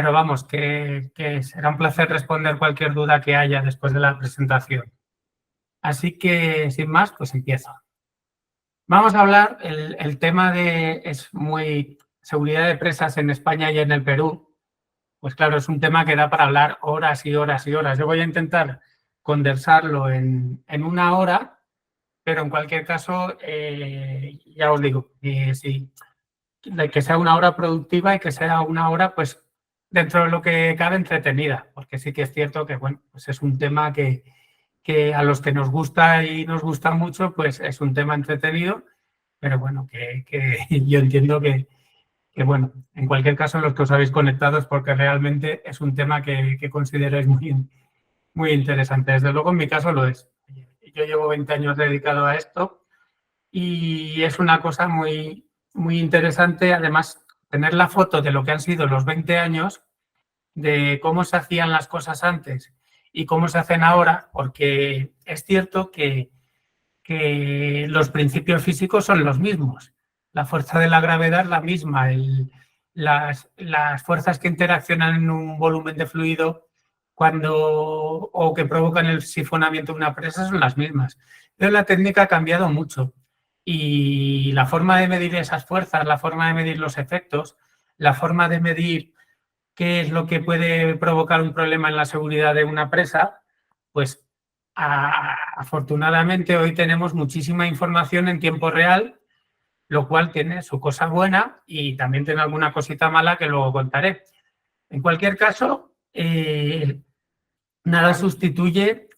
pero vamos, que será un placer responder cualquier duda que haya después de la presentación. Así que, sin más, pues empiezo. Vamos a hablar, el tema es muy seguridad de presas en España y en el Perú. Pues claro, es un tema que da para hablar horas y horas y horas. Yo voy a intentar condensarlo en 1 hora, pero en cualquier caso, ya os digo, sí, de que sea 1 hora productiva y que sea 1 hora, pues, dentro de lo que cabe, entretenida, porque sí que es cierto que, bueno, pues es un tema que a los que nos gusta y nos gusta mucho, pues es un tema entretenido, pero bueno, que yo entiendo que, bueno, en cualquier caso, los que os habéis conectado es porque realmente es un tema que consideráis muy interesante. Desde luego, en mi caso lo es. Yo llevo 20 años dedicado a esto y es una cosa muy interesante, además, tener la foto de lo que han sido los 20 años, de cómo se hacían las cosas antes y cómo se hacen ahora, porque es cierto que los principios físicos son los mismos. La fuerza de la gravedad es la misma, las fuerzas que interaccionan en un volumen de fluido o que provocan el sifonamiento de una presa son las mismas. Pero la técnica ha cambiado mucho y la forma de medir esas fuerzas, la forma de medir los efectos, la forma de medir qué es lo que puede provocar un problema en la seguridad de una presa, pues afortunadamente hoy tenemos muchísima información en tiempo real, lo cual tiene su cosa buena y también tiene alguna cosita mala que luego contaré. En cualquier caso, nada sustituye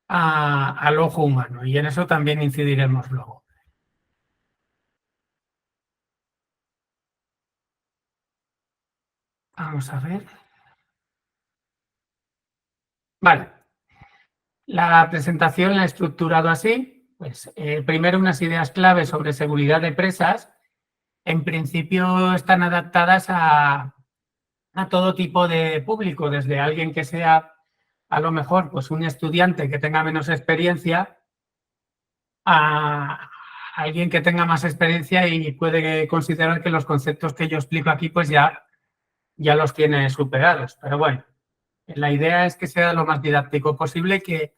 al ojo humano y en eso también incidiremos luego. Vamos a ver. Vale. La presentación la he estructurado así. Pues, primero, unas ideas clave sobre seguridad de presas. En principio están adaptadas a todo tipo de público, desde alguien que sea a lo mejor pues un estudiante que tenga menos experiencia a alguien que tenga más experiencia y puede considerar que los conceptos que yo explico aquí pues ya los tiene superados. Pero bueno, la idea es que sea lo más didáctico posible, que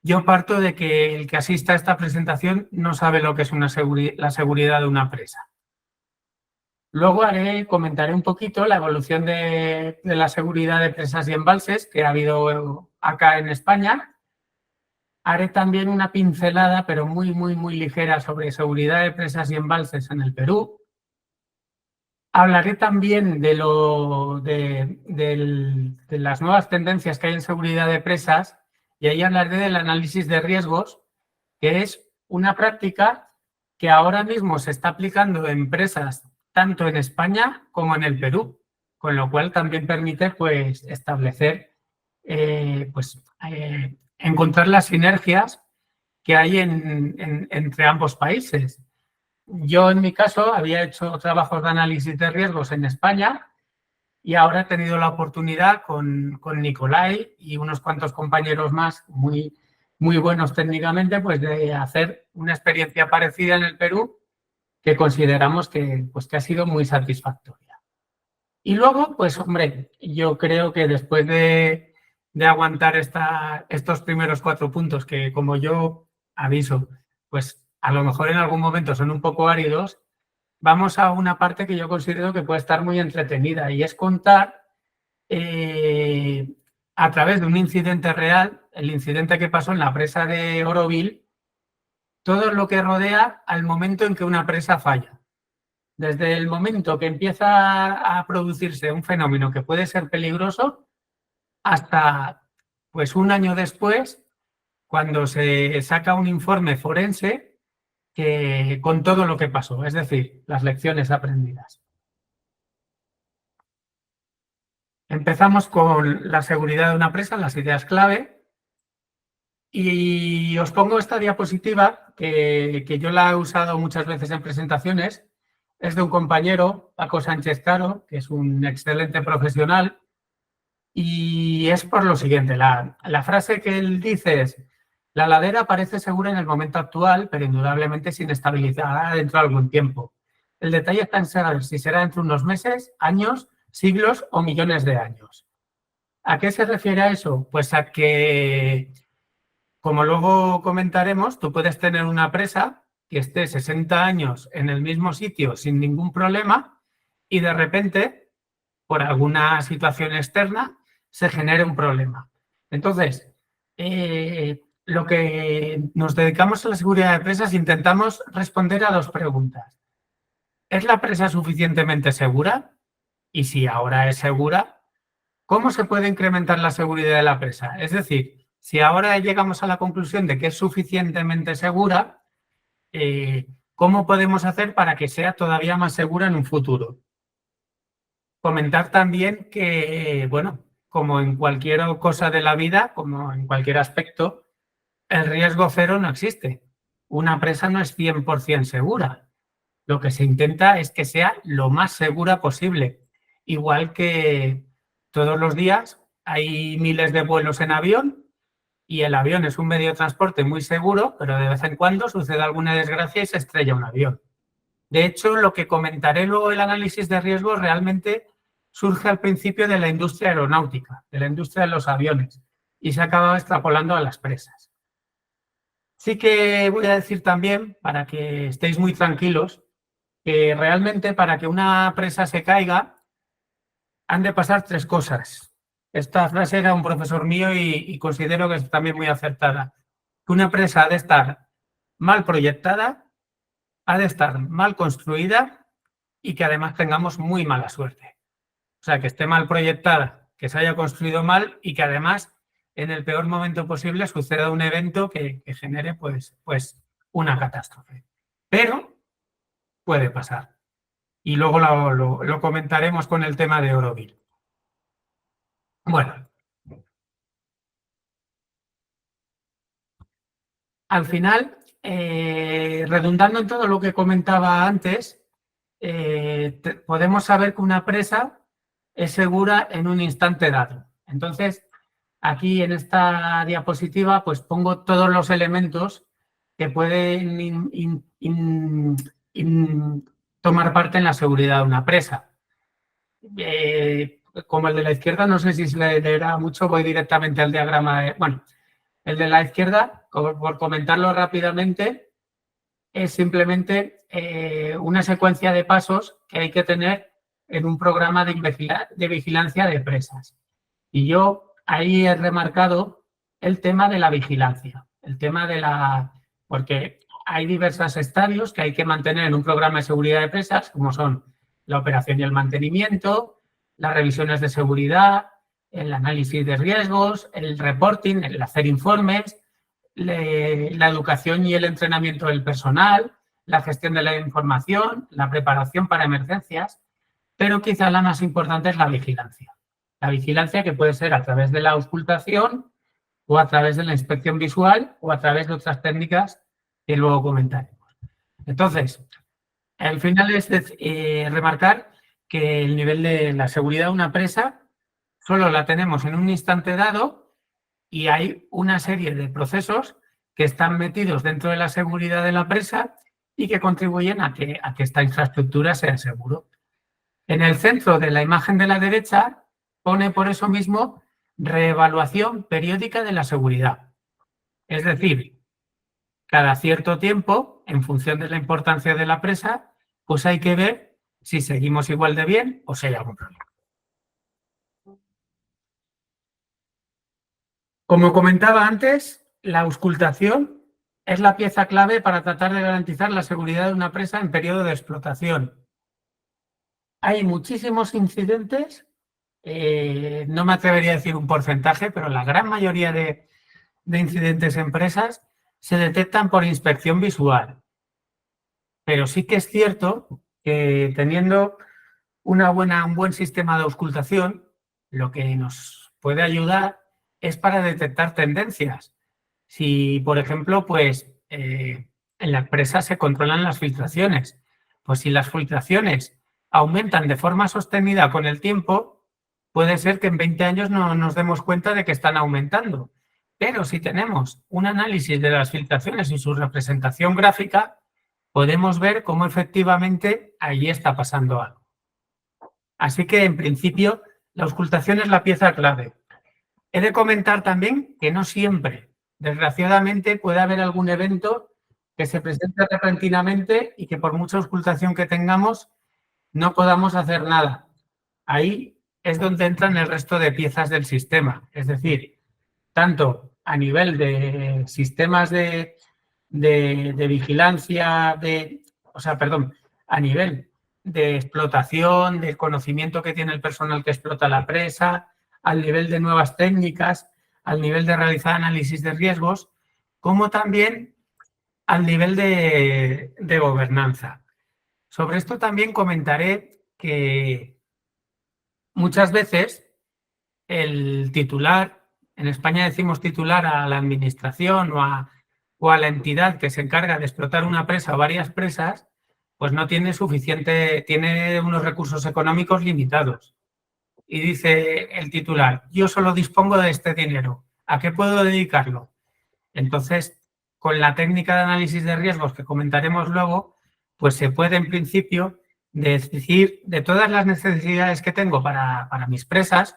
yo parto de que el que asista a esta presentación no sabe lo que es la seguridad de una presa. Luego comentaré un poquito la evolución de la seguridad de presas y embalses que ha habido acá en España. Haré también una pincelada, pero muy ligera, sobre seguridad de presas y embalses en el Perú. Hablaré también de las nuevas tendencias que hay en seguridad de presas y ahí hablaré del análisis de riesgos, que es una práctica que ahora mismo se está aplicando en empresas tanto en España como en el Perú, con lo cual también permite pues establecer, encontrar las sinergias que hay entre ambos países. Yo, en mi caso, había hecho trabajos de análisis de riesgos en España y ahora he tenido la oportunidad con Nicolai y unos cuantos compañeros más muy buenos técnicamente, pues de hacer una experiencia parecida en el Perú que consideramos que ha sido muy satisfactoria. Y luego, pues hombre, yo creo que después de aguantar estos primeros 4 puntos que, como yo aviso, pues a lo mejor en algún momento son un poco áridos, vamos a una parte que yo considero que puede estar muy entretenida y es contar a través de un incidente real, el incidente que pasó en la presa de Oroville, todo lo que rodea al momento en que una presa falla. Desde el momento que empieza a producirse un fenómeno que puede ser peligroso hasta pues 1 año después, cuando se saca un informe forense con todo lo que pasó, es decir, las lecciones aprendidas. Empezamos con la seguridad de una presa, las ideas clave. Y os pongo esta diapositiva que yo la he usado muchas veces en presentaciones. Es de un compañero, Paco Sánchez Caro, que es un excelente profesional. Y es por lo siguiente, la frase que él dice es: la ladera parece segura en el momento actual, pero indudablemente se inestabilizará dentro de algún tiempo. El detalle está en saber si será dentro de unos meses, años siglos o millones de años. ¿A qué se refiere a eso? Pues a que, como luego comentaremos, tú puedes tener una presa que esté 60 años en el mismo sitio sin ningún problema y de repente, por alguna situación externa, se genere un problema. Entonces, lo que nos dedicamos a la seguridad de presas, intentamos responder a dos preguntas. ¿Es la presa suficientemente segura? Y si ahora es segura, ¿cómo se puede incrementar la seguridad de la presa? Es decir, si ahora llegamos a la conclusión de que es suficientemente segura, ¿cómo podemos hacer para que sea todavía más segura en un futuro? Comentar también que, bueno, como en cualquier cosa de la vida, como en cualquier aspecto, el riesgo cero no existe. Una presa no es 100% segura. Lo que se intenta es que sea lo más segura posible. Igual que todos los días hay miles de vuelos en avión y el avión es un medio de transporte muy seguro, pero de vez en cuando sucede alguna desgracia y se estrella un avión. De hecho, lo que comentaré luego, el análisis de riesgos, realmente surge al principio de la industria aeronáutica, de la industria de los aviones, y se ha acabado extrapolando a las presas. Sí que voy a decir también, para que estéis muy tranquilos, que realmente para que una presa se caiga han de pasar tres cosas. Esta frase era un profesor mío y considero que es también muy acertada. Que una presa ha de estar mal proyectada, ha de estar mal construida y que además tengamos muy mala suerte. O sea, que esté mal proyectada, que se haya construido mal y que además en el peor momento posible suceda un evento que genere pues una catástrofe. Pero puede pasar. Y luego lo comentaremos con el tema de Oroville. Bueno, al final, redundando en todo lo que comentaba antes, podemos saber que una presa es segura en un instante dado. Entonces, aquí en esta diapositiva, pues pongo todos los elementos que pueden tomar parte en la seguridad de una presa. Como el de la izquierda, no sé si se le leerá mucho, voy directamente al diagrama. Bueno, el de la izquierda, por comentarlo rápidamente, es simplemente una secuencia de pasos que hay que tener en un programa de vigilancia de presas. Y yo ahí he remarcado el tema de la vigilancia, el tema de la... porque hay diversos estadios que hay que mantener en un programa de seguridad de presas, como son la operación y el mantenimiento, las revisiones de seguridad, el análisis de riesgos, el reporting, el hacer informes, la educación y el entrenamiento del personal, la gestión de la información, la preparación para emergencias, pero quizá la más importante es la vigilancia. La vigilancia que puede ser a través de la auscultación o a través de la inspección visual o a través de otras técnicas que luego comentaremos. Entonces, al final es remarcar que el nivel de la seguridad de una presa solo la tenemos en un instante dado y hay una serie de procesos que están metidos dentro de la seguridad de la presa y que contribuyen a que esta infraestructura sea segura. En el centro de la imagen de la derecha pone por eso mismo reevaluación periódica de la seguridad. Es decir, cada cierto tiempo, en función de la importancia de la presa, pues hay que ver si seguimos igual de bien o si hay algún problema. Como comentaba antes, la auscultación es la pieza clave para tratar de garantizar la seguridad de una presa en periodo de explotación. Hay muchísimos incidentes, no me atrevería a decir un porcentaje, pero la gran mayoría de incidentes en presas se detectan por inspección visual. Pero sí que es cierto que teniendo un buen sistema de auscultación, lo que nos puede ayudar es para detectar tendencias. Si, por ejemplo, pues en la presa se controlan las filtraciones, pues si las filtraciones aumentan de forma sostenida con el tiempo, puede ser que en 20 años no nos demos cuenta de que están aumentando. Pero si tenemos un análisis de las filtraciones y su representación gráfica, podemos ver cómo efectivamente allí está pasando algo. Así que, en principio, la auscultación es la pieza clave. He de comentar también que no siempre, desgraciadamente, puede haber algún evento que se presente repentinamente y que por mucha auscultación que tengamos no podamos hacer nada. Ahí es donde entran el resto de piezas del sistema. Es decir, tanto a nivel de sistemas de vigilancia, a nivel de explotación, del conocimiento que tiene el personal que explota la presa, al nivel de nuevas técnicas, al nivel de realizar análisis de riesgos, como también al nivel de gobernanza. Sobre esto también comentaré que muchas veces el titular, en España decimos titular a la administración o a la entidad que se encarga de explotar una presa o varias presas, pues no tiene tiene unos recursos económicos limitados. Y dice el titular, yo solo dispongo de este dinero, ¿a qué puedo dedicarlo? Entonces, con la técnica de análisis de riesgos que comentaremos luego, pues se puede en principio decir de todas las necesidades que tengo para mis presas,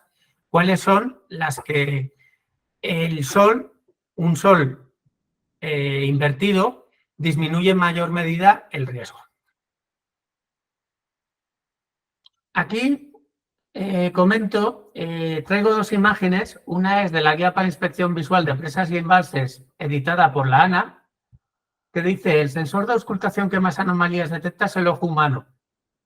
cuáles son las que un sol invertido, disminuye en mayor medida el riesgo. Aquí comento, traigo dos imágenes. Una es de la Guía para Inspección Visual de Presas y Embalses, editada por la ANA, que dice, el sensor de auscultación que más anomalías detecta es el ojo humano.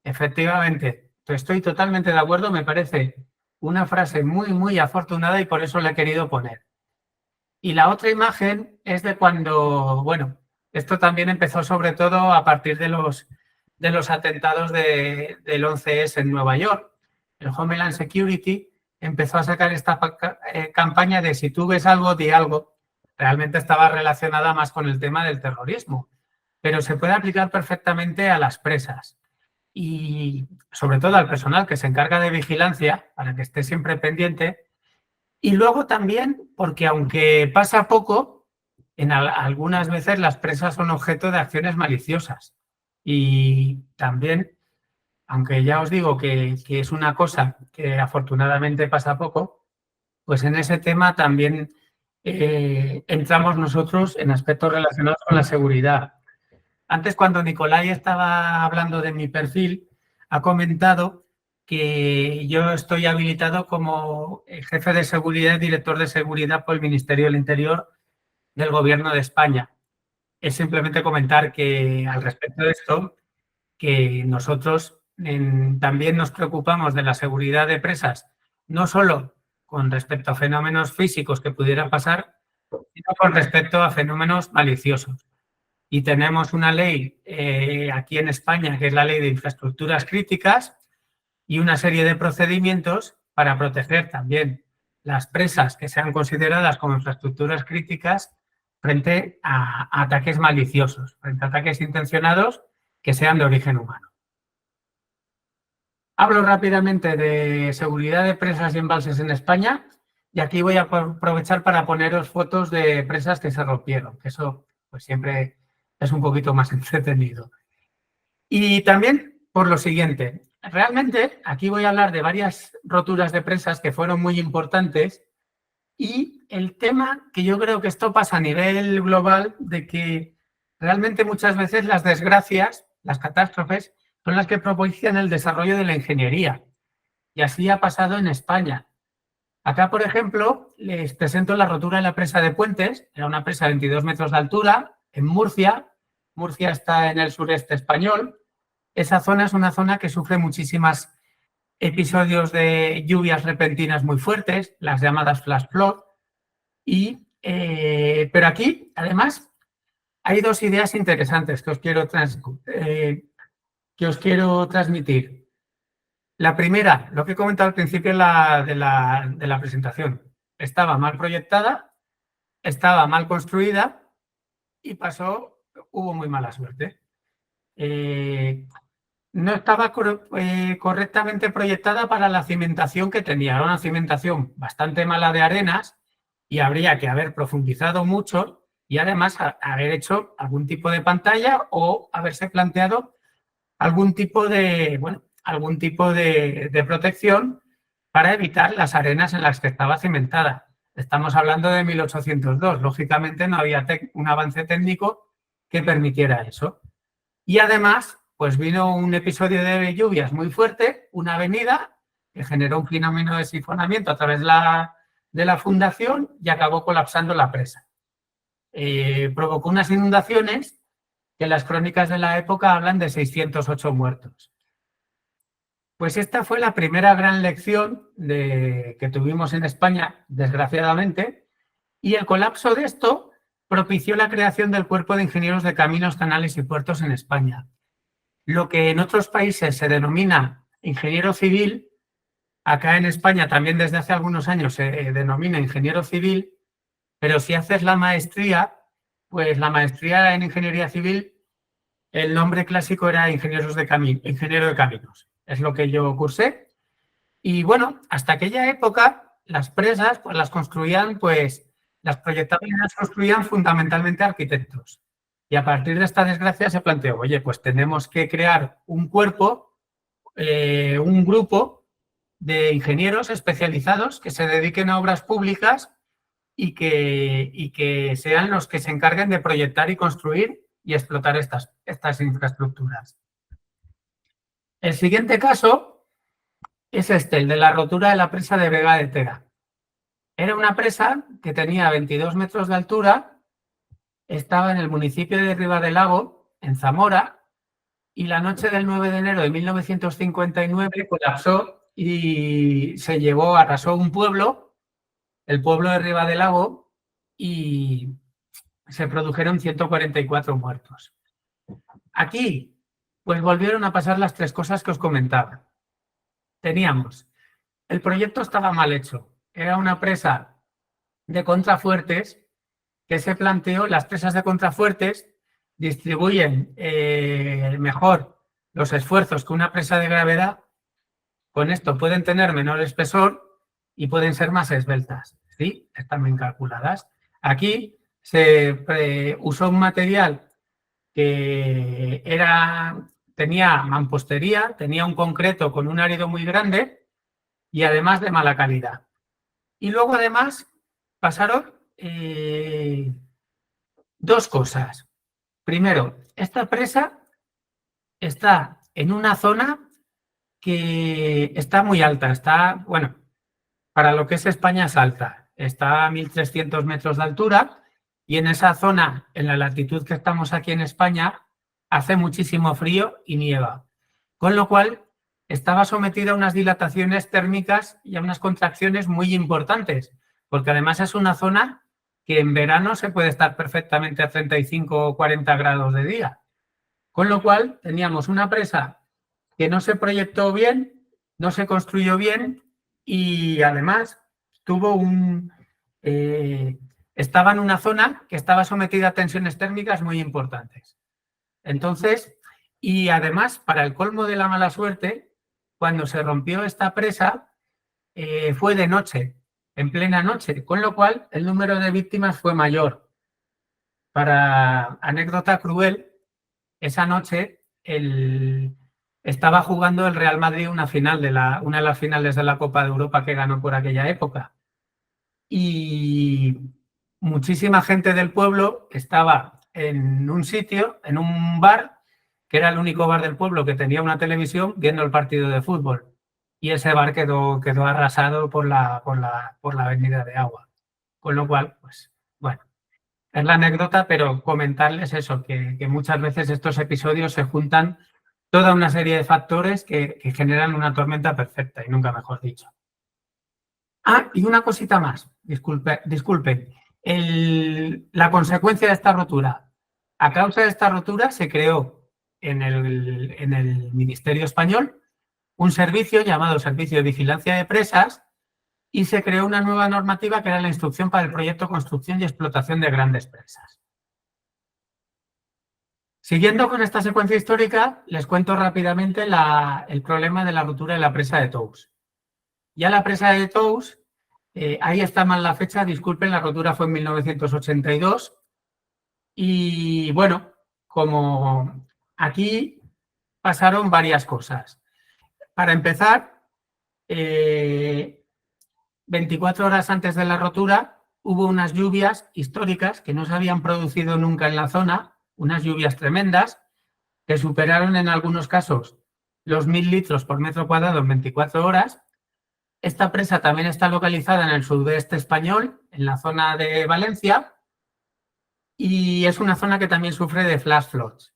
Efectivamente, estoy totalmente de acuerdo, me parece una frase muy, muy afortunada y por eso la he querido poner. Y la otra imagen es de cuando, bueno, esto también empezó sobre todo a partir de los atentados del 11S en Nueva York. El Homeland Security empezó a sacar esta campaña de si tú ves algo, di algo. Realmente estaba relacionada más con el tema del terrorismo, pero se puede aplicar perfectamente a las presas y sobre todo al personal que se encarga de vigilancia para que esté siempre pendiente. Y luego también porque aunque pasa poco, algunas veces las presas son objeto de acciones maliciosas. Y también, aunque ya os digo que es una cosa que afortunadamente pasa poco, pues en ese tema también entramos nosotros en aspectos relacionados con la seguridad. Antes, cuando Nicolai estaba hablando de mi perfil, ha comentado que yo estoy habilitado como jefe de seguridad y director de seguridad por el Ministerio del Interior del Gobierno de España. Es simplemente comentar que al respecto de esto, que nosotros también nos preocupamos de la seguridad de presas, no solo con respecto a fenómenos físicos que pudieran pasar, sino con respecto a fenómenos maliciosos. Y tenemos una ley aquí en España, que es la Ley de Infraestructuras Críticas, y una serie de procedimientos para proteger también las presas que sean consideradas como infraestructuras críticas frente a ataques maliciosos, frente a ataques intencionados que sean de origen humano. Hablo rápidamente de seguridad de presas y embalses en España y aquí voy a aprovechar para poneros fotos de presas que se rompieron, que eso pues siempre es un poquito más entretenido. Y también por lo siguiente, realmente aquí voy a hablar de varias roturas de presas que fueron muy importantes y el tema que yo creo que esto pasa a nivel global de que realmente muchas veces las desgracias, las catástrofes, son las que propician el desarrollo de la ingeniería. Y así ha pasado en España. Acá, por ejemplo, les presento la rotura de la presa de Puentes. Era una presa de 22 metros de altura en Murcia. Murcia está en el sureste español. Esa zona es una zona que sufre muchísimos episodios de lluvias repentinas muy fuertes, las llamadas flash flood. Pero aquí, además, hay dos ideas interesantes que os quiero transmitir. La primera, lo que he comentado al principio de la presentación, estaba mal proyectada, estaba mal construida y hubo muy mala suerte. No estaba correctamente proyectada para la cimentación que tenía. Era una cimentación bastante mala de arenas y habría que haber profundizado mucho y además haber hecho algún tipo de pantalla o haberse planteado algún tipo de, bueno, algún tipo de protección para evitar las arenas en las que estaba cimentada. Estamos hablando de 1802. Lógicamente no había un avance técnico que permitiera eso. Y además, pues vino un episodio de lluvias muy fuerte, una avenida que generó un fenómeno de sifonamiento a través de la fundación y acabó colapsando la presa. Provocó unas inundaciones que las crónicas de la época hablan de 608 muertos. Pues esta fue la primera gran lección que tuvimos en España, desgraciadamente, y el colapso de esto propició la creación del Cuerpo de Ingenieros de Caminos, Canales y Puertos en España. Lo que en otros países se denomina ingeniero civil, acá en España también desde hace algunos años se denomina ingeniero civil, pero si haces la maestría, pues la maestría en ingeniería civil, el nombre clásico era ingeniero de caminos. Es lo que yo cursé. Y bueno, hasta aquella época, las presas pues las construían, pues las proyectaban y las construían fundamentalmente arquitectos. Y a partir de esta desgracia se planteó, oye, pues tenemos que crear un cuerpo, un grupo de ingenieros especializados que se dediquen a obras públicas y que sean los que se encarguen de proyectar y construir y explotar estas infraestructuras. El siguiente caso es el de la rotura de la presa de Vega de Tera. Era una presa que tenía 22 metros de altura, estaba en el municipio de Ribadelago, en Zamora, y la noche del 9 de enero de 1959 colapsó y arrasó un pueblo, el pueblo de Ribadelago, y se produjeron 144 muertos. Aquí, pues volvieron a pasar las tres cosas que os comentaba. Teníamos, el proyecto estaba mal hecho. Era una presa de contrafuertes que se planteó, las presas de contrafuertes distribuyen mejor los esfuerzos que una presa de gravedad. Con esto pueden tener menor espesor y pueden ser más esbeltas. ¿Sí? Están bien calculadas. Aquí se usó un material que tenía mampostería, tenía un concreto con un árido muy grande y además de mala calidad. Y luego además pasaron dos cosas. Primero, esta presa está en una zona que está muy alta, bueno, para lo que es España es alta, está a 1.300 metros de altura y en esa zona, en la latitud que estamos aquí en España, hace muchísimo frío y nieva, con lo cual estaba sometida a unas dilataciones térmicas y a unas contracciones muy importantes, porque además es una zona que en verano se puede estar perfectamente a 35 o 40 grados de día. Con lo cual teníamos una presa que no se proyectó bien, no se construyó bien y además estaba en una zona que estaba sometida a tensiones térmicas muy importantes. Entonces, y además, para el colmo de la mala suerte, cuando se rompió esta presa, fue de noche, en plena noche, con lo cual el número de víctimas fue mayor. Para anécdota cruel, esa noche estaba jugando el Real Madrid una de las finales de la Copa de Europa que ganó por aquella época. Y muchísima gente del pueblo estaba en un sitio, en un bar, que era el único bar del pueblo que tenía una televisión, viendo el partido de fútbol. Y ese bar quedó arrasado por la avenida de agua. Con lo cual, pues, bueno, es la anécdota, pero comentarles eso, que muchas veces estos episodios se juntan toda una serie de factores que generan una tormenta perfecta, y nunca mejor dicho. Ah, y una cosita más, disculpen. La consecuencia de esta rotura. A causa de esta rotura se creó en el Ministerio Español un servicio llamado Servicio de Vigilancia de Presas y se creó una nueva normativa que era la Instrucción para el Proyecto, Construcción y Explotación de Grandes Presas. Siguiendo con esta secuencia histórica, les cuento rápidamente el problema de la rotura de la presa de Tous. Ya la presa de Tous, ahí está mal la fecha, disculpen, la rotura fue en 1982. Y bueno, como aquí pasaron varias cosas. Para empezar, 24 horas antes de la rotura hubo unas lluvias históricas que no se habían producido nunca en la zona, unas lluvias tremendas que superaron en algunos casos los 1000 litros por metro cuadrado en 24 horas. Esta presa también está localizada en el sudeste español, en la zona de Valencia, y es una zona que también sufre de flash floods.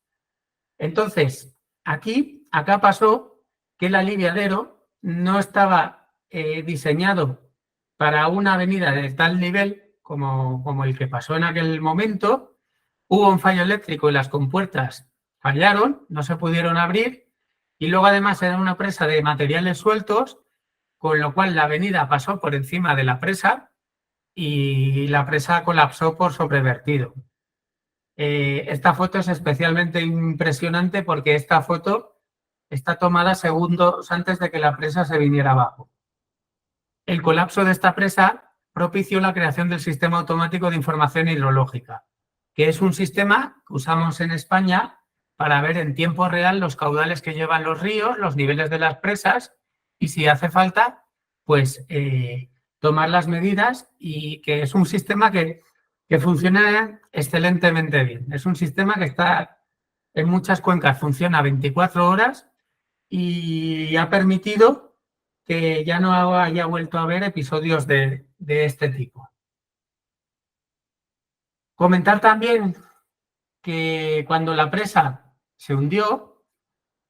Entonces, acá pasó que el aliviadero no estaba diseñado para una avenida de tal nivel como el que pasó en aquel momento. Hubo un fallo eléctrico y las compuertas fallaron, no se pudieron abrir, y luego además era una presa de materiales sueltos, con lo cual la avenida pasó por encima de la presa y la presa colapsó por sobrevertido. Esta foto es especialmente impresionante porque esta foto está tomada segundos antes de que la presa se viniera abajo. El colapso de esta presa propició la creación del Sistema Automático de Información Hidrológica, que es un sistema que usamos en España para ver en tiempo real los caudales que llevan los ríos, los niveles de las presas y, si hace falta, pues tomar las medidas, y que es un sistema que funciona excelentemente bien. Es un sistema que está en muchas cuencas, funciona 24 horas y ha permitido que ya no haya vuelto a haber episodios de este tipo. Comentar también que cuando la presa se hundió,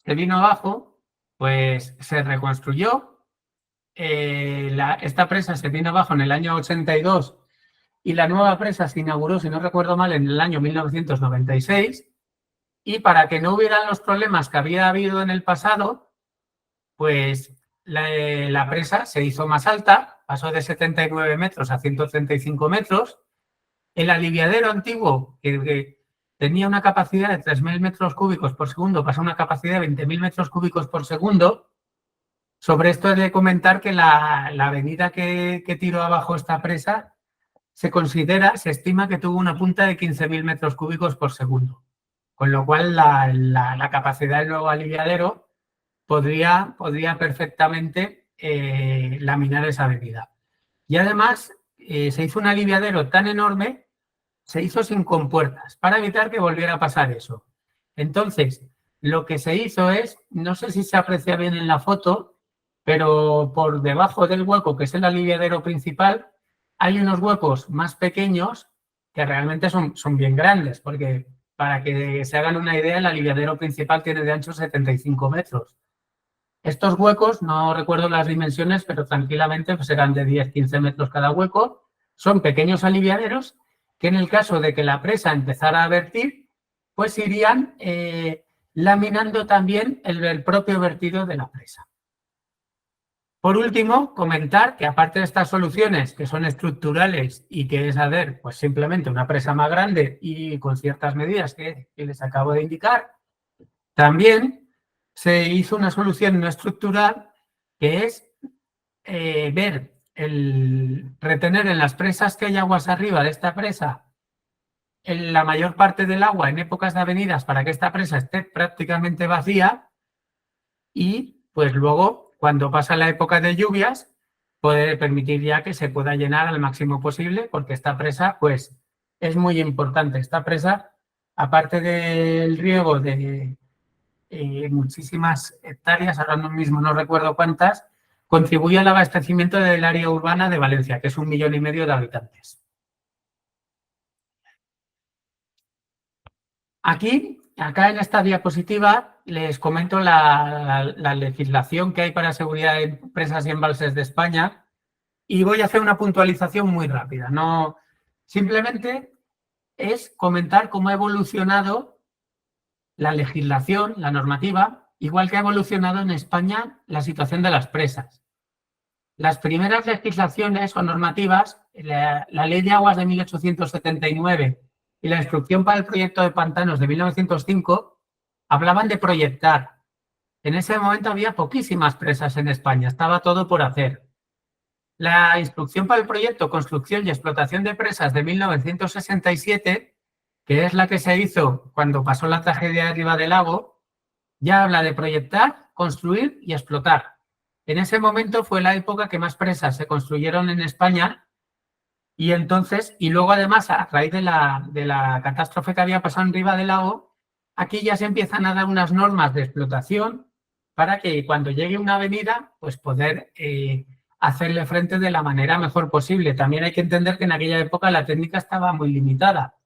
se vino abajo, pues se reconstruyó. Esta presa se vino abajo en el año 82 y la nueva presa se inauguró, si no recuerdo mal, en el año 1996. Y para que no hubieran los problemas que había habido en el pasado, pues la presa se hizo más alta, pasó de 79 metros a 135 metros. El aliviadero antiguo, que tenía una capacidad de 3.000 metros cúbicos por segundo, pasó a una capacidad de 20.000 metros cúbicos por segundo. Sobre esto he de comentar que la avenida que tiró abajo esta presa se estima que tuvo una punta de 15.000 metros cúbicos por segundo. Con lo cual la capacidad del nuevo aliviadero podría perfectamente laminar esa avenida. Y además se hizo un aliviadero tan enorme, se hizo sin compuertas para evitar que volviera a pasar eso. Entonces, lo que se hizo es, no sé si se aprecia bien en la foto, pero por debajo del hueco, que es el aliviadero principal, hay unos huecos más pequeños que realmente son bien grandes, porque para que se hagan una idea, el aliviadero principal tiene de ancho 75 metros. Estos huecos, no recuerdo las dimensiones, pero tranquilamente pues serán de 10-15 metros cada hueco. Son pequeños aliviaderos que, en el caso de que la presa empezara a vertir, pues irían laminando también el propio vertido de la presa. Por último, comentar que, aparte de estas soluciones que son estructurales y que es hacer pues simplemente una presa más grande y con ciertas medidas que les acabo de indicar, también se hizo una solución no estructural, que es retener en las presas que hay aguas arriba de esta presa en la mayor parte del agua en épocas de avenidas para que esta presa esté prácticamente vacía, y pues luego, cuando pasa la época de lluvias, puede permitir ya que se pueda llenar al máximo posible, porque esta presa pues es muy importante. Esta presa, aparte del riego de muchísimas hectáreas, ahora mismo no recuerdo cuántas, contribuye al abastecimiento del área urbana de Valencia, que es 1,5 millones de habitantes. Acá en esta diapositiva les comento la legislación que hay para seguridad de presas y embalses de España, y voy a hacer una puntualización muy rápida. No, simplemente es comentar cómo ha evolucionado la legislación, la normativa, igual que ha evolucionado en España la situación de las presas. Las primeras legislaciones o normativas, la Ley de Aguas de 1879 y la Instrucción para el Proyecto de Pantanos de 1905, hablaban de proyectar. En ese momento había poquísimas presas en España, estaba todo por hacer. La Instrucción para el Proyecto, Construcción y Explotación de Presas de 1967, que es la que se hizo cuando pasó la tragedia de Riva del Lago, ya habla de proyectar construir y explotar. En ese momento fue la época que más presas se construyeron en España y entonces, y luego además a raíz de la catástrofe que había pasado en Riva del Lago, aquí ya se empiezan a dar unas normas de explotación para que cuando llegue una avenida, pues poder hacerle frente de la manera mejor posible. También hay que entender que en aquella época la técnica estaba muy limitada.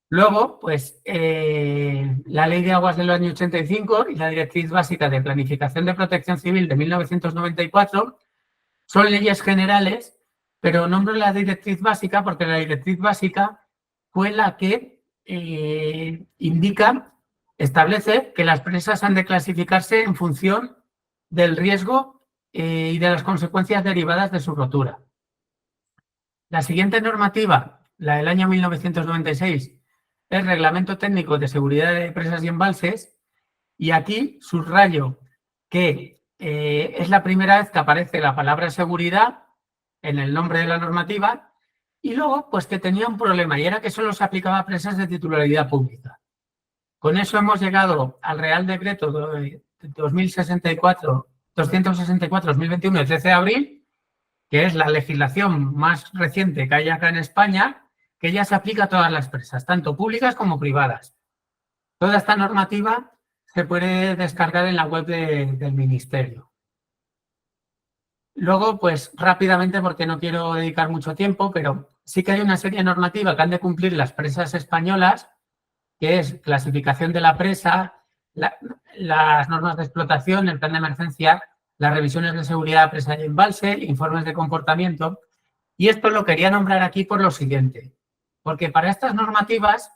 Luego, pues la Ley de Aguas del año 85 y la Directriz Básica de Planificación de Protección Civil de 1994 son leyes generales, pero nombro la Directriz Básica porque la Directriz Básica fue la que establece que las presas han de clasificarse en función del riesgo y de las consecuencias derivadas de su rotura. La siguiente normativa, la del año 1996, es Reglamento Técnico de Seguridad de Presas y Embalses, y aquí subrayo que es la primera vez que aparece la palabra seguridad en el nombre de la normativa y luego pues que tenía un problema y era que solo se aplicaba a presas de titularidad pública. Con eso hemos llegado al Real Decreto 264-2021 del 13 de abril, que es la legislación más reciente que hay acá en España, que ya se aplica a todas las presas, tanto públicas como privadas. Toda esta normativa se puede descargar en la web del Ministerio. Luego, pues rápidamente, porque no quiero dedicar mucho tiempo, pero sí que hay una serie normativa que han de cumplir las presas españolas, que es clasificación de la presa, las normas de explotación, el plan de emergencia, las revisiones de seguridad de presa y embalse, informes de comportamiento. Y esto lo quería nombrar aquí por lo siguiente, porque para estas normativas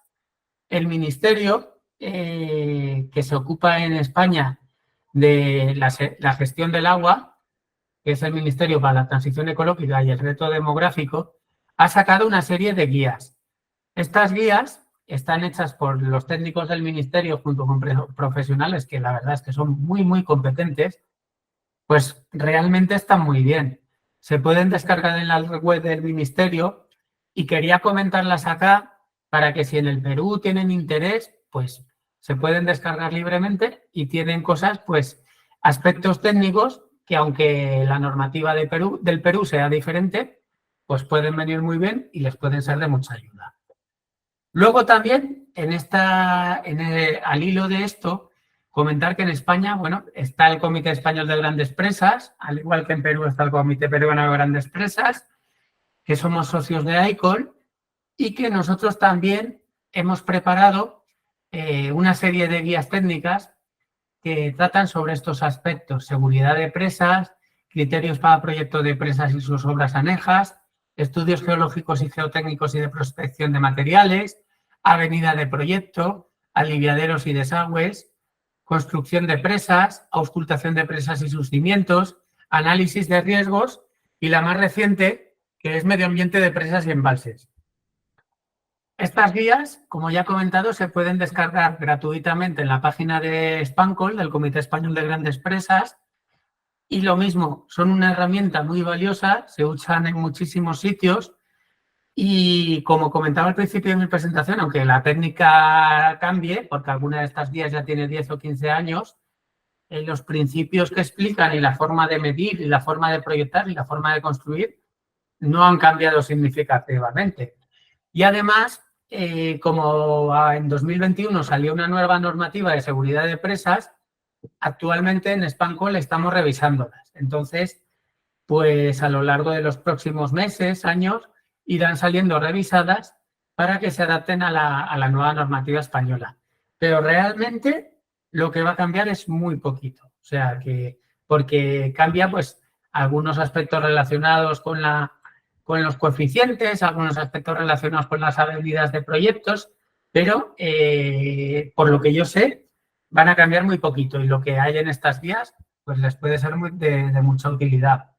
el Ministerio que se ocupa en España de la gestión del agua, que es el Ministerio para la Transición Ecológica y el Reto Demográfico, ha sacado una serie de guías. Estas guías están hechas por los técnicos del Ministerio junto con profesionales que la verdad es que son muy, muy competentes, pues realmente están muy bien. Se pueden descargar en la web del Ministerio y quería comentarlas acá para que si en el Perú tienen interés, pues se pueden descargar libremente y tienen cosas, pues aspectos técnicos que aunque la normativa del Perú sea diferente, pues pueden venir muy bien y les pueden ser de mucha ayuda. Luego también, al hilo de esto, comentar que en España, bueno, está el Comité Español de Grandes Presas, al igual que en Perú está el Comité Peruano de Grandes Presas, que somos socios de ICOL y que nosotros también hemos preparado una serie de guías técnicas que tratan sobre estos aspectos: seguridad de presas, criterios para proyectos de presas y sus obras anejas, estudios geológicos y geotécnicos y de prospección de materiales, avenida de proyecto, aliviaderos y desagües, construcción de presas, auscultación de presas y sus cimientos, análisis de riesgos y la más reciente, que es medio ambiente de presas y embalses. Estas guías, como ya he comentado, se pueden descargar gratuitamente en la página de Espancol, del Comité Español de Grandes Presas, y lo mismo, son una herramienta muy valiosa, se usan en muchísimos sitios y, como comentaba al principio de mi presentación, aunque la técnica cambie, porque alguna de estas guías ya tiene 10 o 15 años, los principios que explican y la forma de medir y la forma de proyectar y la forma de construir no han cambiado significativamente. Y además, como en 2021 salió una nueva normativa de seguridad de presas, actualmente en Espancol estamos revisándolas. Entonces, pues a lo largo de los próximos meses, años, irán saliendo revisadas para que se adapten a la nueva normativa española. Pero realmente lo que va a cambiar es muy poquito. O sea, porque cambia pues algunos aspectos relacionados con los coeficientes, algunos aspectos relacionados con las avenidas de proyectos, pero por lo que yo sé, van a cambiar muy poquito y lo que hay en estas guías pues les puede ser de mucha utilidad.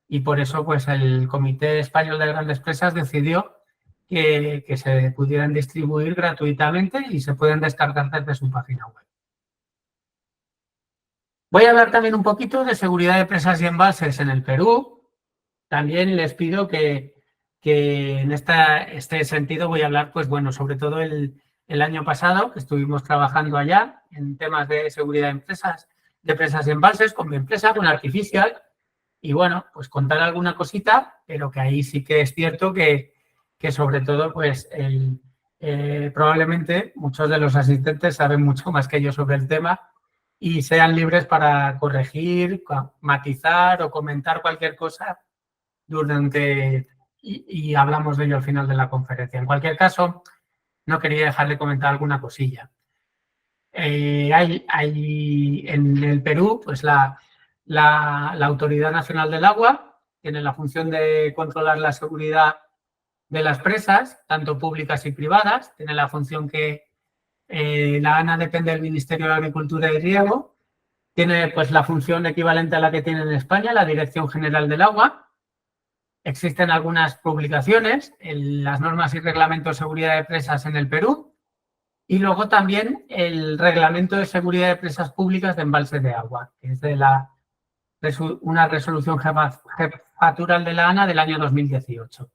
Y por eso pues el Comité Español de Grandes Presas decidió que se pudieran distribuir gratuitamente y se pueden descargar desde su página web. Voy a hablar también un poquito de seguridad de presas y embalses en el Perú. También les pido que en este sentido voy a hablar, pues bueno, sobre todo el el año pasado, que estuvimos trabajando allá en temas de seguridad de presas y embalses con mi empresa, con Artificial. Y bueno, pues contar alguna cosita, pero que ahí sí que es cierto que sobre todo, pues probablemente muchos de los asistentes saben mucho más que yo sobre el tema y sean libres para corregir, matizar o comentar cualquier cosa durante y hablamos de ello al final de la conferencia. En cualquier caso, no quería dejar de comentar alguna cosilla. Hay en el Perú, pues la Autoridad Nacional del Agua tiene la función de controlar la seguridad de las presas, tanto públicas y privadas. Tiene la función que la ANA depende del Ministerio de Agricultura y Riego. Tiene pues la función equivalente a la que tiene en España, la Dirección General del Agua. Existen algunas publicaciones en las normas y reglamentos de seguridad de presas en el Perú. Y luego también el Reglamento de Seguridad de Presas Públicas de Embalses de Agua, que es de una resolución jefatural de la ANA del año 2018.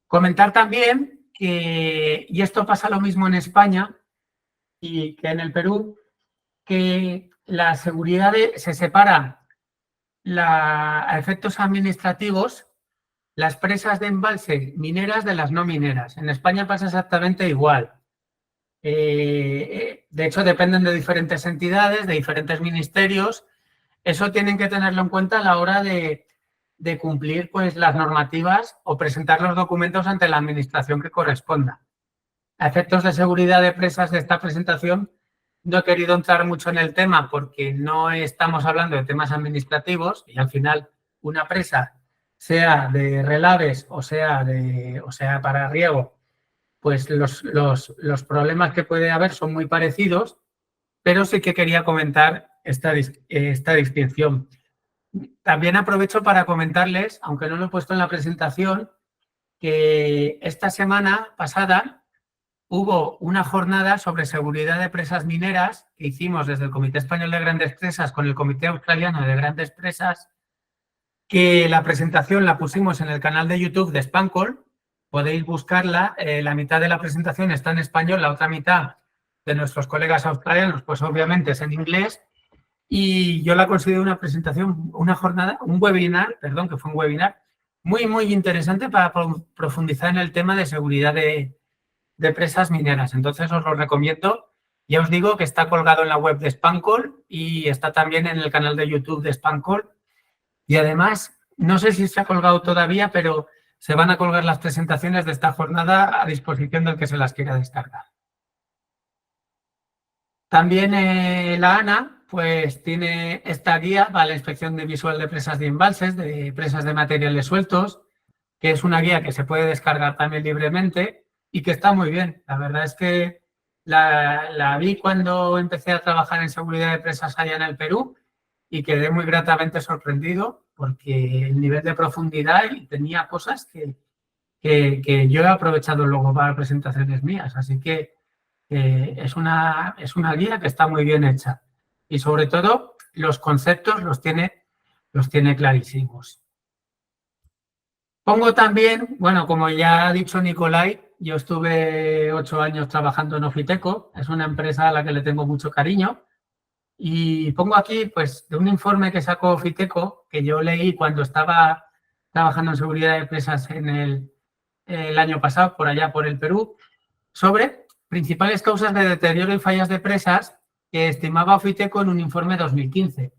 Comentar también que, y esto pasa lo mismo en España y que en el Perú, que la seguridad se separa a efectos administrativos las presas de embalse mineras de las no mineras. En España pasa exactamente igual. De hecho, dependen de diferentes entidades, de diferentes ministerios. Eso tienen que tenerlo en cuenta a la hora de cumplir pues, las normativas o presentar los documentos ante la administración que corresponda. A efectos de seguridad de presas de esta presentación, no he querido entrar mucho en el tema porque no estamos hablando de temas administrativos y al final una presa, sea de relaves o sea para riego, pues los problemas que puede haber son muy parecidos, pero sí que quería comentar esta distinción. También aprovecho para comentarles, aunque no lo he puesto en la presentación, que esta semana pasada hubo una jornada sobre seguridad de presas mineras que hicimos desde el Comité Español de Grandes Presas con el Comité Australiano de Grandes Presas, que la presentación la pusimos en el canal de YouTube de Spancol. Podéis buscarla. La mitad de la presentación está en español, la otra mitad de nuestros colegas australianos, pues obviamente es en inglés. Y yo la considero una presentación, una jornada, un webinar, perdón, que fue un webinar muy, muy interesante para profundizar en el tema de seguridad de presas mineras. Entonces os lo recomiendo. Ya os digo que está colgado en la web de Spancol y está también en el canal de YouTube de Spancol. Y además, no sé si se ha colgado todavía, pero se van a colgar las presentaciones de esta jornada a disposición del que se las quiera descargar. También la ANA pues tiene esta guía para la inspección de visual de presas de embalses, de presas de materiales sueltos, que es una guía que se puede descargar también libremente y que está muy bien. La verdad es que la vi cuando empecé a trabajar en seguridad de presas allá en el Perú y quedé muy gratamente sorprendido porque el nivel de profundidad y tenía cosas que yo he aprovechado luego para presentaciones mías. Así que es una guía que está muy bien hecha y sobre todo los conceptos los tiene clarísimos. Pongo también, bueno, como ya ha dicho Nicolai, yo estuve 8 años trabajando en Ofiteco, es una empresa a la que le tengo mucho cariño y pongo aquí pues de un informe que sacó Ofiteco que yo leí cuando estaba trabajando en seguridad de presas en el año pasado, por allá por el Perú, sobre principales causas de deterioro y fallas de presas que estimaba Ofiteco en un informe 2015.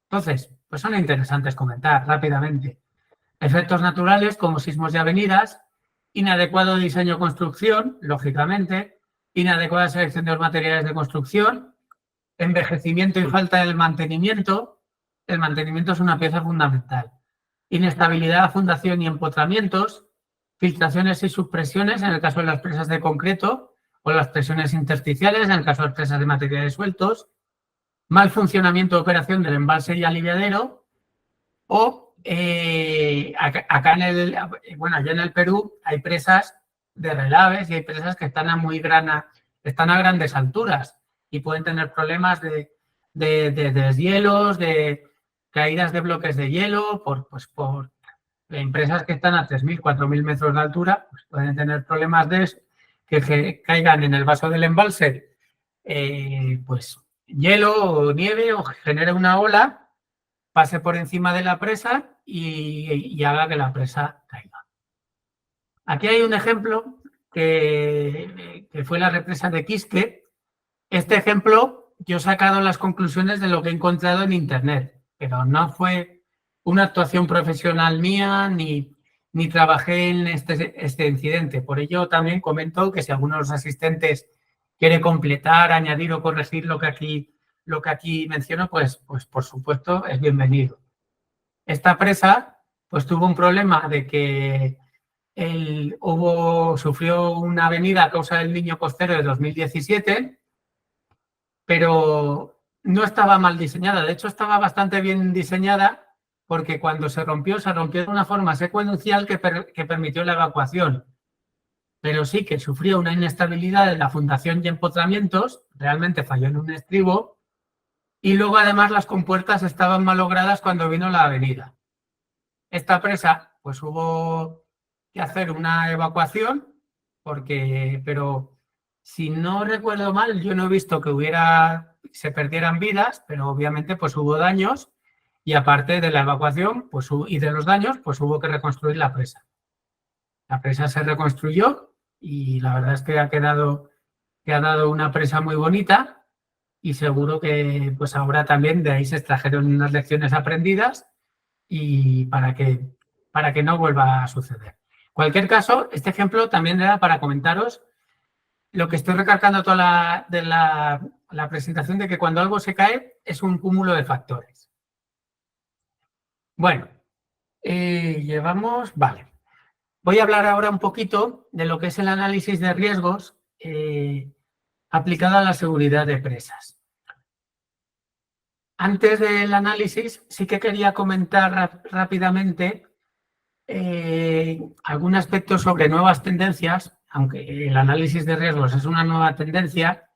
Entonces, pues son interesantes comentar rápidamente. Efectos naturales como sismos y avenidas, inadecuado diseño o construcción, lógicamente, inadecuada selección de los materiales de construcción, envejecimiento y falta del mantenimiento. El mantenimiento es una pieza fundamental. Inestabilidad, fundación y empotramientos, filtraciones y subpresiones en el caso de las presas de concreto o las presiones intersticiales en el caso de las presas de materiales sueltos, mal funcionamiento de operación del embalse y aliviadero o acá allá en el Perú hay presas de relaves y hay presas que están a grandes alturas y pueden tener problemas de deshielos, de caídas de bloques de hielo, por empresas que están a 3.000, 4.000 metros de altura, pues pueden tener problemas de eso, que caigan en el vaso del embalse, pues hielo o nieve, o genere una ola, pase por encima de la presa y haga que la presa caiga. Aquí hay un ejemplo que fue la represa de Quisque. Este ejemplo yo he sacado las conclusiones de lo que he encontrado en Internet, pero no fue una actuación profesional mía ni trabajé en este incidente. Por ello también comento que si alguno de los asistentes quiere completar, añadir o corregir lo que aquí menciono, pues por supuesto es bienvenido. Esta presa pues tuvo un problema de que sufrió una avenida a causa del Niño Costero de 2017, pero no estaba mal diseñada. De hecho, estaba bastante bien diseñada porque cuando se rompió de una forma secuencial que permitió la evacuación. Pero sí que sufrió una inestabilidad en la fundación y empotramientos, realmente falló en un estribo, y luego además las compuertas estaban malogradas cuando vino la avenida. Esta presa, pues hubo que hacer una evacuación, pero si no recuerdo mal, yo no he visto que se perdieran vidas, pero obviamente pues hubo daños y aparte de la evacuación y de los daños, pues hubo que reconstruir la presa. La presa se reconstruyó y la verdad es que ha dado una presa muy bonita y seguro que pues ahora también de ahí se extrajeron unas lecciones aprendidas y para que no vuelva a suceder. En cualquier caso, este ejemplo también era para comentaros lo que estoy recalcando toda la presentación, de que cuando algo se cae es un cúmulo de factores. Bueno, vale. Voy a hablar ahora un poquito de lo que es el análisis de riesgos aplicado a la seguridad de presas. Antes del análisis, sí que quería comentar rápidamente algún aspecto sobre nuevas tendencias, aunque el análisis de riesgos es una nueva tendencia.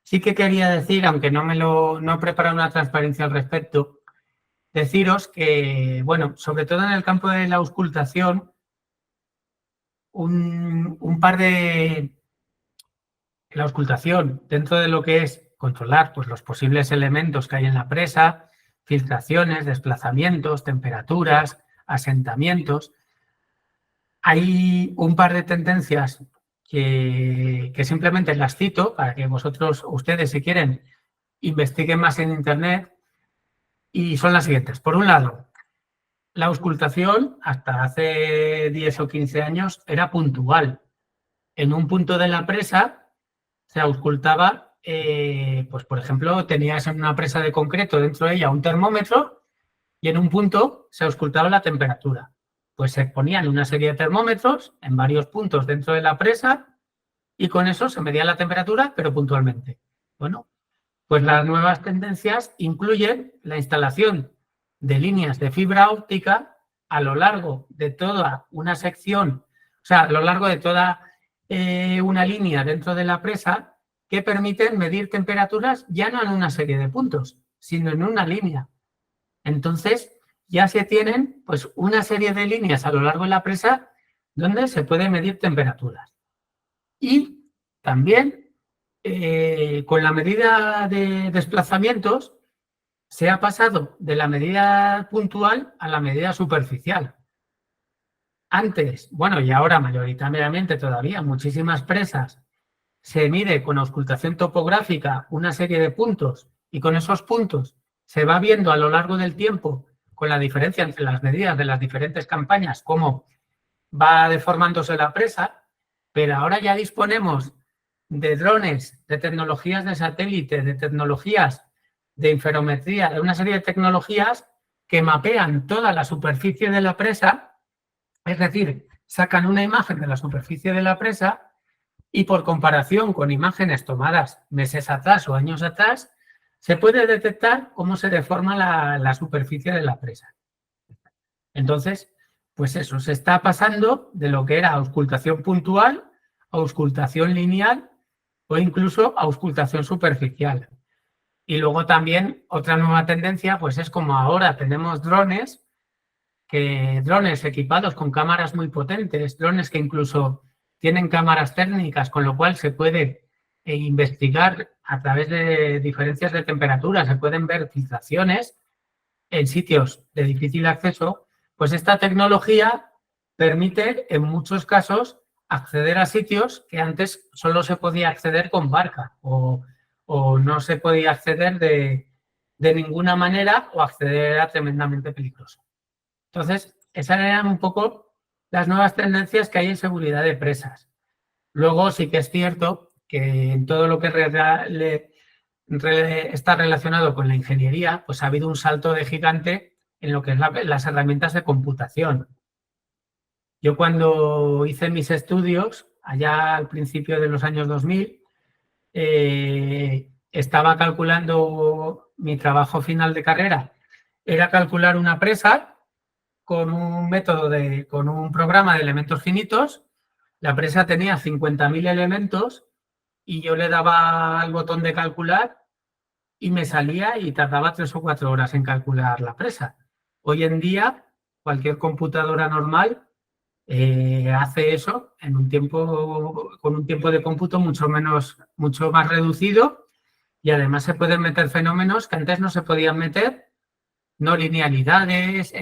Sí que quería decir, aunque no he preparado una transparencia al respecto, deciros que, bueno, sobre todo en el campo de la auscultación, la auscultación dentro de lo que es controlar pues, los posibles elementos que hay en la presa, filtraciones, desplazamientos, temperaturas, asentamientos. Hay un par de tendencias que simplemente las cito para que ustedes, si quieren, investiguen más en Internet, y son las siguientes. Por un lado, la auscultación hasta hace 10 o 15 años era puntual. En un punto de la presa se auscultaba, pues por ejemplo, tenías en una presa de concreto dentro de ella un termómetro y en un punto se auscultaba la temperatura. Pues se ponían una serie de termómetros en varios puntos dentro de la presa y con eso se medía la temperatura, pero puntualmente. Bueno, pues las nuevas tendencias incluyen la instalación de líneas de fibra óptica a lo largo de toda una sección, o sea, a lo largo de toda una línea dentro de la presa que permiten medir temperaturas ya no en una serie de puntos, sino en una línea. Entonces, ya se tienen pues una serie de líneas a lo largo de la presa donde se puede medir temperaturas. Y también con la medida de desplazamientos se ha pasado de la medida puntual a la medida superficial. Antes, bueno, y ahora mayoritariamente todavía, muchísimas presas se mide con auscultación topográfica una serie de puntos y con esos puntos se va viendo a lo largo del tiempo, con la diferencia entre las medidas de las diferentes campañas, cómo va deformándose la presa, pero ahora ya disponemos de drones, de tecnologías de satélite, de tecnologías de inferometría, de una serie de tecnologías que mapean toda la superficie de la presa, es decir, sacan una imagen de la superficie de la presa y por comparación con imágenes tomadas meses atrás o años atrás, se puede detectar cómo se deforma la superficie de la presa. Entonces, pues eso, se está pasando de lo que era auscultación puntual a auscultación lineal o incluso a auscultación superficial. Y luego también otra nueva tendencia, pues es como ahora tenemos drones equipados con cámaras muy potentes, drones que incluso tienen cámaras térmicas, con lo cual se puede investigar a través de diferencias de temperatura, se pueden ver filtraciones en sitios de difícil acceso, pues esta tecnología permite en muchos casos acceder a sitios que antes solo se podía acceder con barca o no se podía acceder de ninguna manera o acceder era tremendamente peligroso. Entonces, esas eran un poco las nuevas tendencias que hay en seguridad de presas. Luego sí que es cierto que en todo lo que está relacionado con la ingeniería, pues ha habido un salto de gigante en lo que es las herramientas de computación. Yo cuando hice mis estudios, allá al principio de los años 2000, estaba calculando mi trabajo final de carrera. Era calcular una presa con un método con un programa de elementos finitos. La presa tenía 50.000 elementos y yo le daba al botón de calcular y me salía y tardaba 3 o 4 horas en calcular la presa. Hoy en día, cualquier computadora normal hace eso en con un tiempo de cómputo mucho más reducido, y además se pueden meter fenómenos que antes no se podían meter, no linealidades,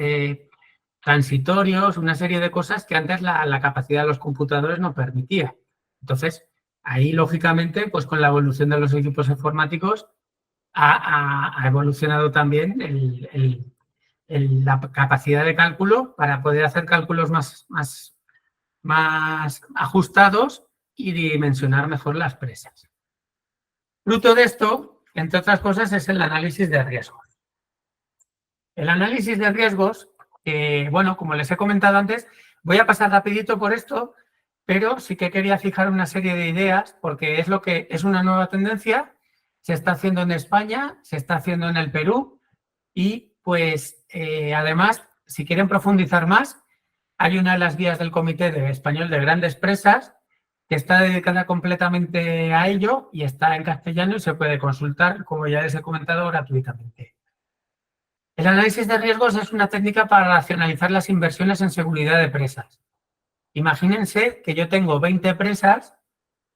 transitorios, una serie de cosas que antes la capacidad de los computadores no permitía. Entonces, ahí lógicamente, pues con la evolución de los equipos informáticos ha evolucionado también la capacidad de cálculo para poder hacer cálculos más ajustados y dimensionar mejor las presas. Fruto de esto, entre otras cosas, es el análisis de riesgos. El análisis de riesgos, bueno, como les he comentado antes, voy a pasar rapidito por esto, pero sí que quería fijar una serie de ideas porque es una nueva tendencia, se está haciendo en España, se está haciendo en el Perú y, pues, además, si quieren profundizar más, hay una de las guías del Comité Español de Grandes Presas que está dedicada completamente a ello y está en castellano y se puede consultar, como ya les he comentado, gratuitamente. El análisis de riesgos es una técnica para racionalizar las inversiones en seguridad de presas. Imagínense que yo tengo 20 presas,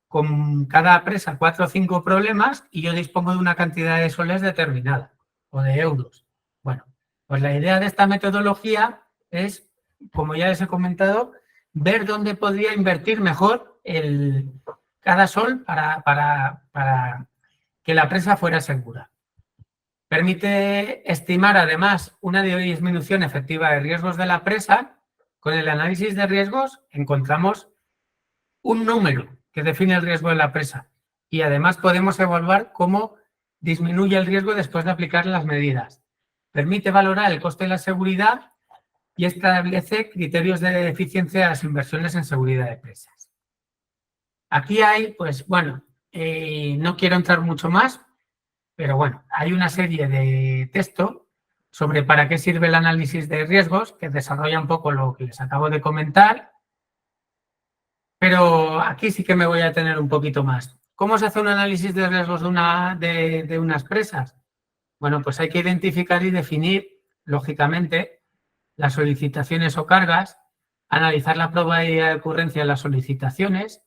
con cada presa 4 o 5 problemas y yo dispongo de una cantidad de soles determinada o de euros. Bueno, pues la idea de esta metodología es, como ya les he comentado, ver dónde podría invertir mejor cada sol para que la presa fuera segura. Permite estimar, además, una disminución efectiva de riesgos de la presa. Con el análisis de riesgos encontramos un número que define el riesgo de la presa y, además, podemos evaluar cómo disminuye el riesgo después de aplicar las medidas. Permite valorar el coste de la seguridad y establece criterios de eficiencia de las inversiones en seguridad de presas. Aquí hay, pues, bueno, no quiero entrar mucho más, pero bueno, hay una serie de texto sobre para qué sirve el análisis de riesgos que desarrolla un poco lo que les acabo de comentar, pero aquí sí que me voy a detener un poquito más. ¿Cómo se hace un análisis de riesgos de unas presas? Bueno, pues hay que identificar y definir, lógicamente, las solicitaciones o cargas, analizar la probabilidad de ocurrencia de las solicitaciones,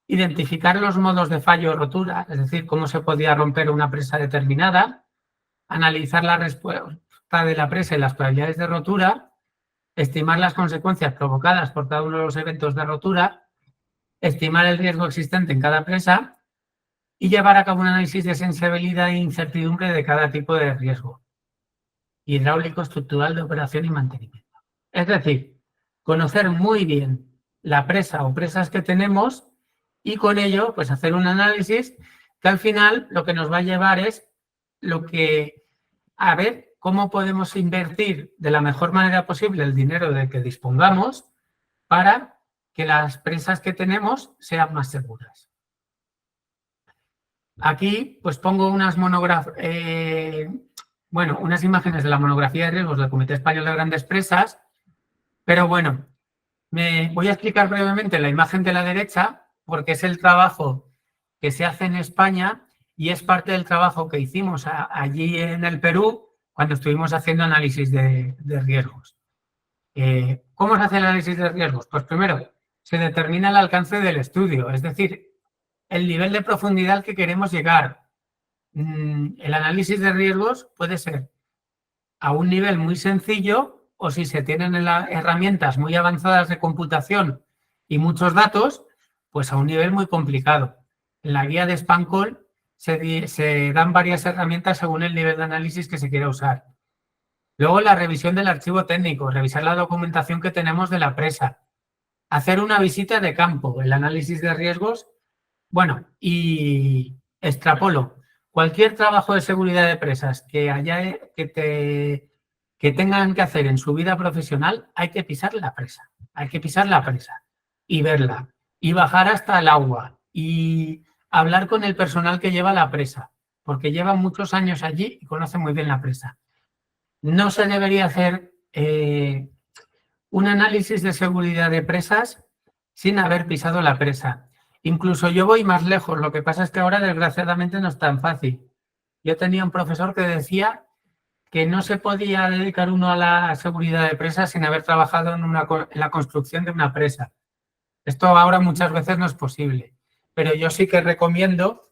identificar los modos de fallo o rotura, es decir, cómo se podía romper una presa determinada, analizar la respuesta de la presa y las probabilidades de rotura, estimar las consecuencias provocadas por cada uno de los eventos de rotura, estimar el riesgo existente en cada presa y llevar a cabo un análisis de sensibilidad e incertidumbre de cada tipo de riesgo hidráulico, estructural, de operación y mantenimiento. Es decir, conocer muy bien la presa o presas que tenemos y con ello, pues, hacer un análisis que al final lo que nos va a llevar es a ver cómo podemos invertir de la mejor manera posible el dinero de que dispongamos para que las presas que tenemos sean más seguras. Aquí, pues, pongo unas imágenes de la monografía de riesgos del Comité Español de Grandes Presas, pero bueno, me voy a explicar brevemente la imagen de la derecha porque es el trabajo que se hace en España y es parte del trabajo que hicimos allí en el Perú cuando estuvimos haciendo análisis de riesgos. ¿Cómo se hace el análisis de riesgos? Pues primero, se determina el alcance del estudio, es decir, el nivel de profundidad al que queremos llegar. El análisis de riesgos puede ser a un nivel muy sencillo o si se tienen herramientas muy avanzadas de computación y muchos datos, pues a un nivel muy complicado. En la guía de SpanCall se dan varias herramientas según el nivel de análisis que se quiera usar. Luego la revisión del archivo técnico, revisar la documentación que tenemos de la presa, hacer una visita de campo, el análisis de riesgos, bueno, y extrapolo. Cualquier trabajo de seguridad de presas que tengan que hacer en su vida profesional, hay que pisar la presa. Hay que pisar la presa y verla. Y bajar hasta el agua. Y hablar con el personal que lleva la presa. Porque llevan muchos años allí y conocen muy bien la presa. No se debería hacer un análisis de seguridad de presas sin haber pisado la presa. Incluso yo voy más lejos, lo que pasa es que ahora desgraciadamente no es tan fácil. Yo tenía un profesor que decía que no se podía dedicar uno a la seguridad de presas sin haber trabajado en la construcción de una presa. Esto ahora muchas veces no es posible, pero yo sí que recomiendo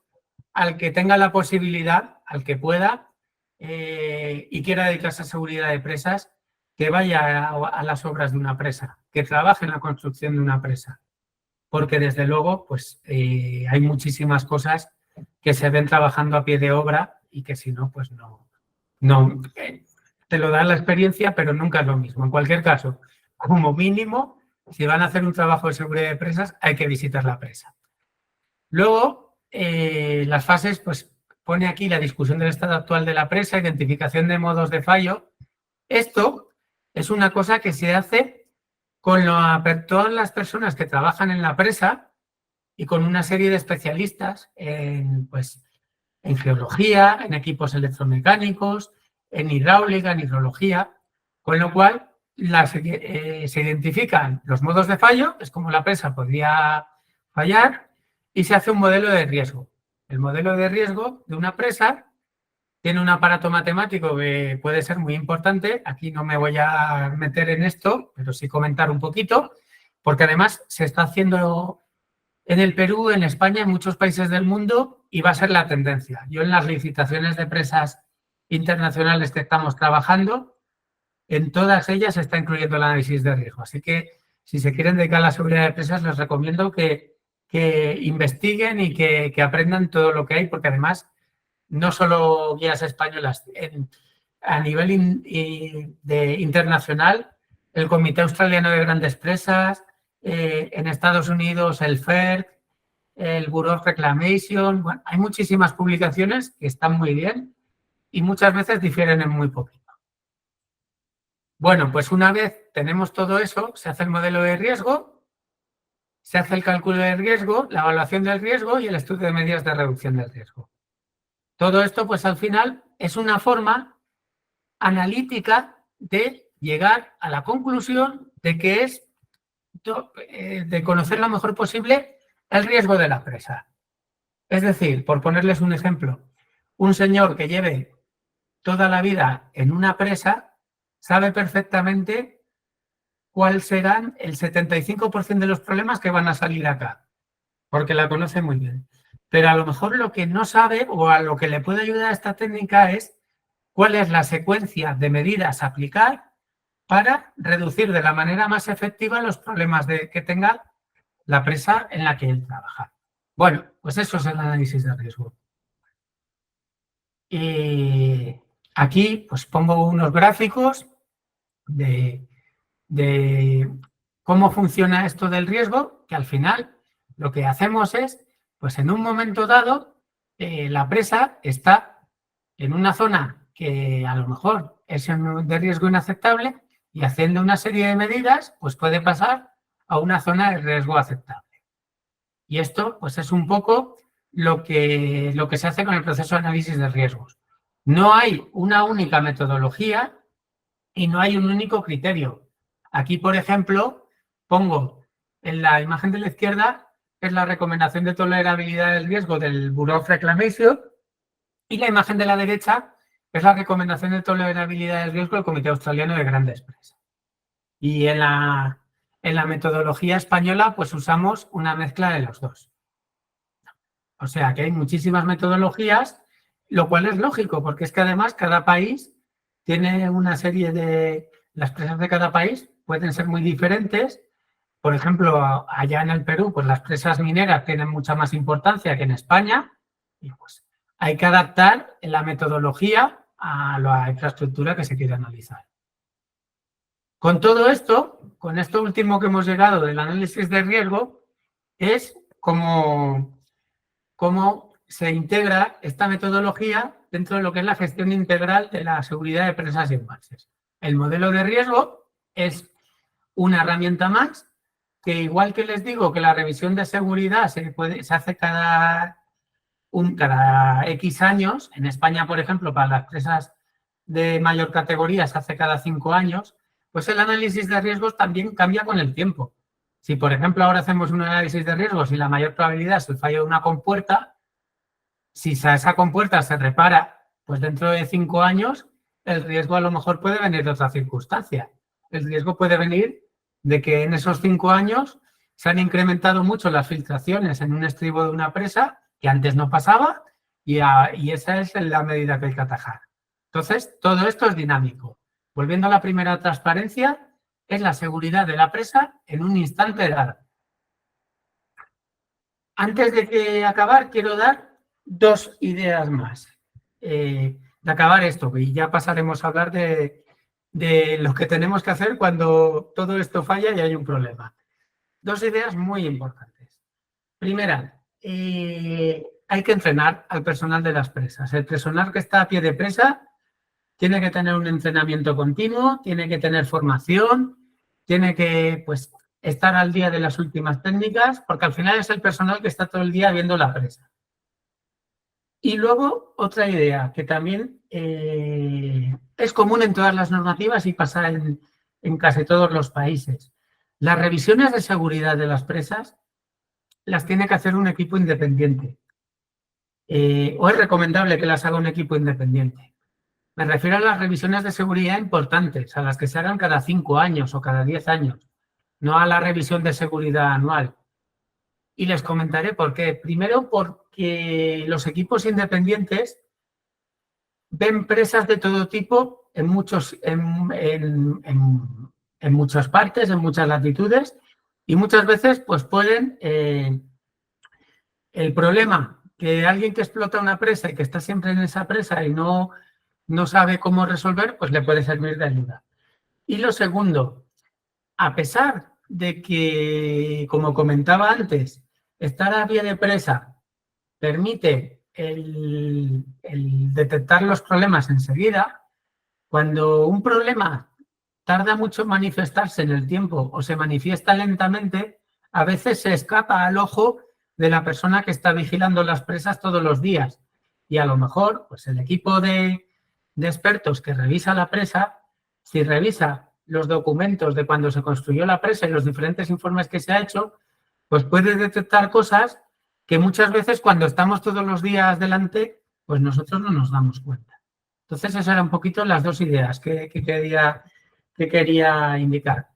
al que tenga la posibilidad, al que pueda y quiera dedicarse a seguridad de presas, que vaya a las obras de una presa, que trabaje en la construcción de una presa. Porque desde luego pues hay muchísimas cosas que se ven trabajando a pie de obra y que si no, pues no te lo da la experiencia, pero nunca es lo mismo. En cualquier caso, como mínimo, si van a hacer un trabajo de seguridad de presas, hay que visitar la presa. Luego, las fases, pues pone aquí la discusión del estado actual de la presa, identificación de modos de fallo. Esto es una cosa que se hace con todas las personas que trabajan en la presa y con una serie de especialistas en geología, en equipos electromecánicos, en hidráulica, en hidrología, con lo cual se identifican los modos de fallo, es como la presa podría fallar, y se hace un modelo de riesgo. El modelo de riesgo de una presa tiene un aparato matemático que puede ser muy importante. Aquí no me voy a meter en esto, pero sí comentar un poquito, porque además se está haciendo en el Perú, en España, en muchos países del mundo y va a ser la tendencia. Yo en las licitaciones de presas internacionales que estamos trabajando, en todas ellas se está incluyendo el análisis de riesgo. Así que si se quieren dedicar a la seguridad de presas, les recomiendo que investiguen y que aprendan todo lo que hay, porque además no solo guías españolas, a nivel internacional, el Comité Australiano de Grandes Presas, en Estados Unidos el FERC, el Bureau of Reclamation, bueno, hay muchísimas publicaciones que están muy bien y muchas veces difieren en muy poquito. Bueno, pues una vez tenemos todo eso, se hace el modelo de riesgo, se hace el cálculo de riesgo, la evaluación del riesgo y el estudio de medidas de reducción del riesgo. Todo esto, pues al final, es una forma analítica de llegar a la conclusión de que es de conocer lo mejor posible el riesgo de la presa. Es decir, por ponerles un ejemplo, un señor que lleve toda la vida en una presa sabe perfectamente cuál serán el 75% de los problemas que van a salir acá, porque la conoce muy bien. Pero a lo mejor lo que no sabe o a lo que le puede ayudar a esta técnica es cuál es la secuencia de medidas a aplicar para reducir de la manera más efectiva los problemas que tenga la presa en la que él trabaja. Bueno, pues eso es el análisis de riesgo. Y aquí pues pongo unos gráficos de cómo funciona esto del riesgo, que al final lo que hacemos es, pues en un momento dado, la presa está en una zona que a lo mejor es de riesgo inaceptable y haciendo una serie de medidas, pues puede pasar a una zona de riesgo aceptable. Y esto, pues es un poco lo que se hace con el proceso de análisis de riesgos. No hay una única metodología y no hay un único criterio. Aquí, por ejemplo, pongo en la imagen de la izquierda, que es la recomendación de tolerabilidad del riesgo del Bureau of Reclamation, y la imagen de la derecha, que es la recomendación de tolerabilidad del riesgo del Comité Australiano de Grandes Presas. Y en En la metodología española, pues usamos una mezcla de los dos. O sea, que hay muchísimas metodologías, lo cual es lógico, porque es que además cada país tiene una serie de... Las presas de cada país pueden ser muy diferentes. Por ejemplo, allá en el Perú, pues las presas mineras tienen mucha más importancia que en España y pues hay que adaptar la metodología a la infraestructura que se quiere analizar. Con todo esto, con esto último que hemos llegado del análisis de riesgo, es cómo se integra esta metodología dentro de lo que es la gestión integral de la seguridad de presas y embalses. El modelo de riesgo es una herramienta más que, igual que les digo que la revisión de seguridad se hace cada X años, en España, por ejemplo, para las presas de mayor categoría se hace cada 5 años, pues el análisis de riesgos también cambia con el tiempo. Si, por ejemplo, ahora hacemos un análisis de riesgos y la mayor probabilidad es el fallo de una compuerta, si esa compuerta se repara, pues dentro de 5 años, el riesgo a lo mejor puede venir de otra circunstancia. El riesgo puede venir de que en esos 5 años se han incrementado mucho las filtraciones en un estribo de una presa que antes no pasaba y esa es la medida que hay que atajar. Entonces, todo esto es dinámico. Volviendo a la primera transparencia, es la seguridad de la presa en un instante dado. Antes de acabar, quiero dar 2 ideas más. De acabar esto, y ya pasaremos a hablar de lo que tenemos que hacer cuando todo esto falla y hay un problema. 2 ideas muy importantes. Primera, hay que entrenar al personal de las presas. El personal que está a pie de presa tiene que tener un entrenamiento continuo, tiene que tener formación, tiene que, pues, estar al día de las últimas técnicas, porque al final es el personal que está todo el día viendo la presa. Y luego, otra idea que también es común en todas las normativas y pasa en casi todos los países. Las revisiones de seguridad de las presas las tiene que hacer un equipo independiente. O es recomendable que las haga un equipo independiente. Me refiero a las revisiones de seguridad importantes, a las que se hagan cada 5 años o cada 10 años, no a la revisión de seguridad anual. Y les comentaré por qué. Primero, porque los equipos independientes ven presas de todo tipo en muchas partes, en muchas latitudes, y muchas veces pues pueden... el problema que alguien que explota una presa y que está siempre en esa presa y no sabe cómo resolver, pues le puede servir de ayuda. Y lo segundo, a pesar de que, como comentaba antes, estar a pie de presa permite el detectar los problemas enseguida, cuando un problema tarda mucho en manifestarse en el tiempo o se manifiesta lentamente, a veces se escapa al ojo de la persona que está vigilando las presas todos los días. Y a lo mejor, pues el equipo de expertos que revisa la presa, si revisa los documentos de cuando se construyó la presa y los diferentes informes que se ha hecho, pues puede detectar cosas que muchas veces cuando estamos todos los días delante, pues nosotros no nos damos cuenta. Entonces, esas eran un poquito las 2 ideas que quería indicar.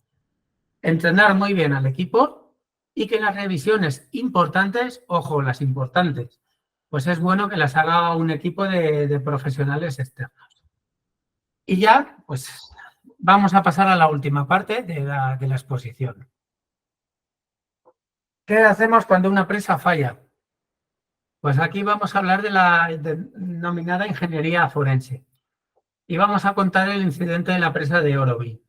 Entrenar muy bien al equipo y que las revisiones importantes, ojo, las importantes, pues es bueno que las haga un equipo de profesionales externos. Y ya, pues vamos a pasar a la última parte de la exposición. ¿Qué hacemos cuando una presa falla? Pues aquí vamos a hablar de la denominada ingeniería forense. Y vamos a contar el incidente de la presa de Orobi.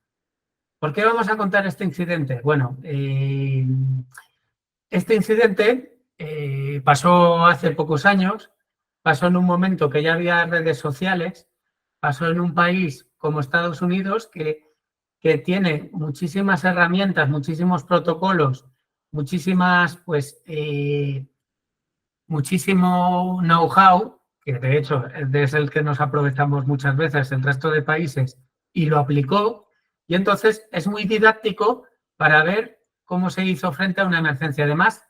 ¿Por qué vamos a contar este incidente? Bueno, este incidente pasó hace pocos años, pasó en un momento que ya había redes sociales, pasó en un país como Estados Unidos que tiene muchísimas herramientas, muchísimos protocolos, muchísimo know-how, que de hecho es el que nos aprovechamos muchas veces el resto de países, y lo aplicó, y entonces es muy didáctico para ver cómo se hizo frente a una emergencia. Además,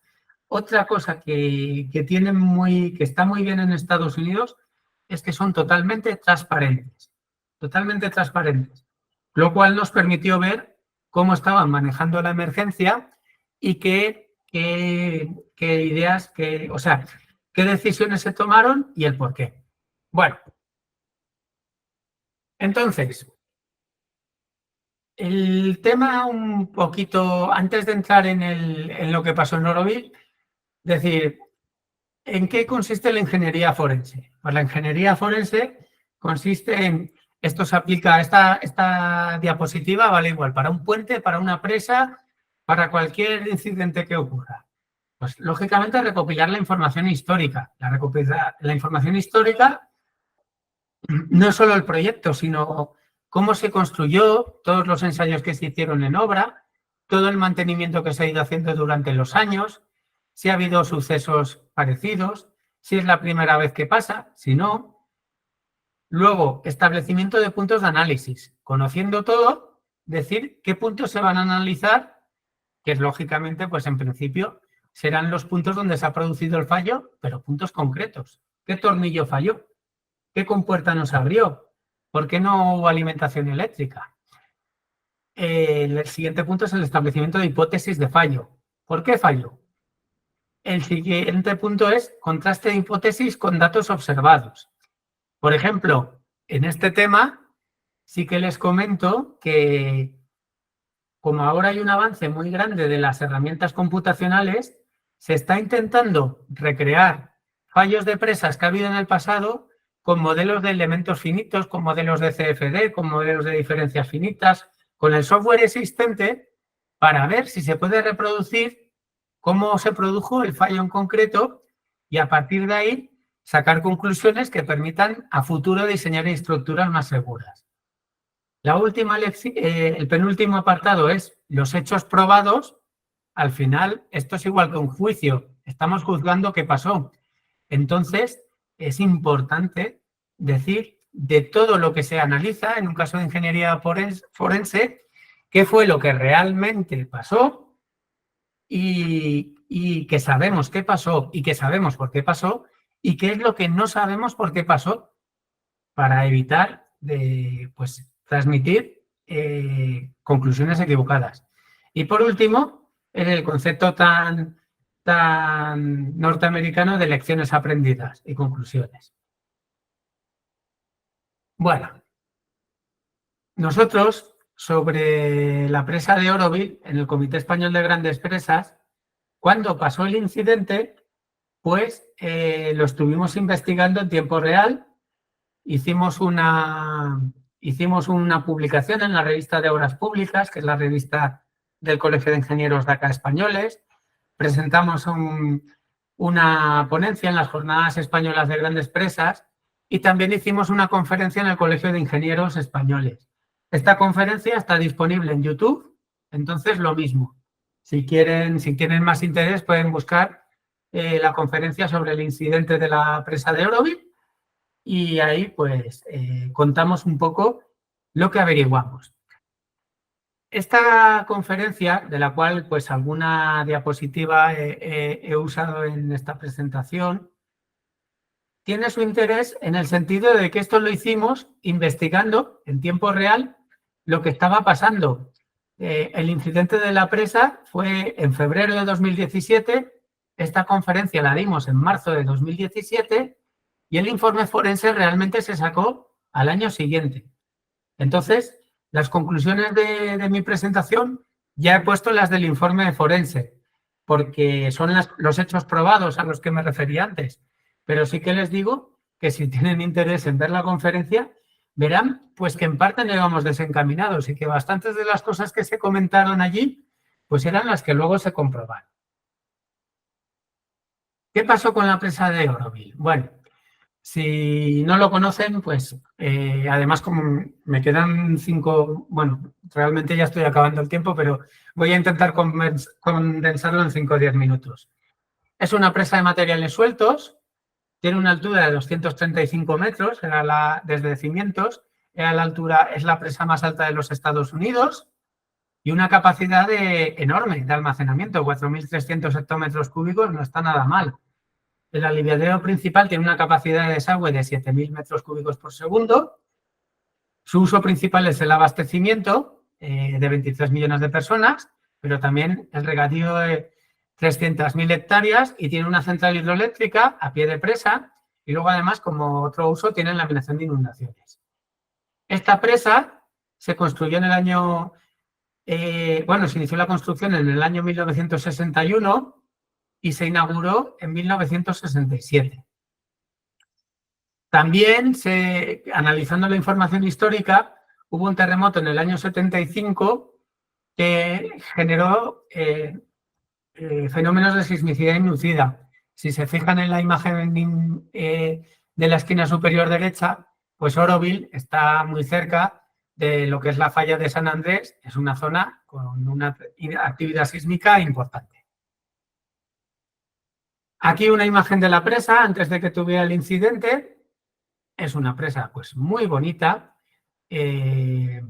otra cosa que está muy bien en Estados Unidos es que son totalmente transparentes, lo cual nos permitió ver cómo estaban manejando la emergencia y qué ideas, o sea, qué decisiones se tomaron y el por qué. Bueno, entonces, el tema un poquito, antes de entrar en lo que pasó en Oroville, decir, ¿en qué consiste la ingeniería forense? Pues la ingeniería forense consiste en, esto se aplica, esta diapositiva vale igual para un puente, para una presa, para cualquier incidente que ocurra. Pues lógicamente recopilar la información histórica. La información histórica no es solo el proyecto, sino cómo se construyó, todos los ensayos que se hicieron en obra, todo el mantenimiento que se ha ido haciendo durante los años, si ha habido sucesos parecidos, si es la primera vez que pasa, si no. Luego, establecimiento de puntos de análisis. Conociendo todo, decir qué puntos se van a analizar, que es lógicamente, pues en principio, serán los puntos donde se ha producido el fallo, pero puntos concretos. ¿Qué tornillo falló? ¿Qué compuerta no se abrió? ¿Por qué no hubo alimentación eléctrica? El siguiente punto es el establecimiento de hipótesis de fallo. ¿Por qué falló? El siguiente punto es contraste de hipótesis con datos observados. Por ejemplo, en este tema sí que les comento que como ahora hay un avance muy grande de las herramientas computacionales, se está intentando recrear fallos de presas que ha habido en el pasado con modelos de elementos finitos, con modelos de CFD, con modelos de diferencias finitas, con el software existente para ver si se puede reproducir cómo se produjo el fallo en concreto y a partir de ahí sacar conclusiones que permitan a futuro diseñar estructuras más seguras. La última el penúltimo apartado es los hechos probados. Al final, esto es igual que un juicio. Estamos juzgando qué pasó. Entonces, es importante decir de todo lo que se analiza en un caso de ingeniería forense, qué fue lo que realmente pasó y que sabemos qué pasó y que sabemos por qué pasó y qué es lo que no sabemos por qué pasó para evitar transmitir conclusiones equivocadas. Y por último, en el concepto tan norteamericano de lecciones aprendidas y conclusiones. Bueno, nosotros sobre la presa de Oroville, en el Comité Español de Grandes Presas, cuando pasó el incidente, pues lo estuvimos investigando en tiempo real. Hicimos una publicación en la revista de Obras Públicas, que es la revista del Colegio de Ingenieros de acá españoles. Presentamos una ponencia en las Jornadas Españolas de Grandes Presas y también hicimos una conferencia en el Colegio de Ingenieros Españoles. Esta conferencia está disponible en YouTube, entonces lo mismo. Si tienen más interés, pueden buscar la conferencia sobre el incidente de la presa de Oroville y ahí pues contamos un poco lo que averiguamos. Esta conferencia, de la cual pues alguna diapositiva he usado en esta presentación, tiene su interés en el sentido de que esto lo hicimos investigando en tiempo real lo que estaba pasando. El incidente de la presa fue en febrero de 2017, esta conferencia la dimos en marzo de 2017 y el informe forense realmente se sacó al año siguiente. Entonces, las conclusiones de mi presentación ya he puesto las del informe forense, porque son los hechos probados a los que me refería antes. Pero sí que les digo que si tienen interés en ver la conferencia, verán pues que en parte no íbamos desencaminados y que bastantes de las cosas que se comentaron allí pues eran las que luego se comprobaron. ¿Qué pasó con la presa de Oroville? Bueno, si no lo conocen, pues además como me quedan 5, bueno, realmente ya estoy acabando el tiempo, pero voy a intentar condensarlo en 5 o 10 minutos. Es una presa de materiales sueltos, tiene una altura de 235 metros desde cimientos, es la presa más alta de los Estados Unidos y una capacidad enorme de almacenamiento, 4.300 hectómetros cúbicos, no está nada mal. El aliviadero principal tiene una capacidad de desagüe de 7.000 metros cúbicos por segundo. Su uso principal es el abastecimiento de 23 millones de personas, pero también el regadío de 300.000 hectáreas y tiene una central hidroeléctrica a pie de presa y luego además como otro uso tiene la eliminación de inundaciones. Esta presa se construyó en el año, se inició la construcción en el año 1961 y se inauguró en 1967. También, analizando la información histórica, hubo un terremoto en el año 75 que generó fenómenos de sismicidad inducida. Si se fijan en la imagen de la esquina superior derecha, pues Oroville está muy cerca de lo que es la falla de San Andrés. Es una zona con una actividad sísmica importante. Aquí una imagen de la presa antes de que tuviera el incidente. Es una presa pues muy bonita. Se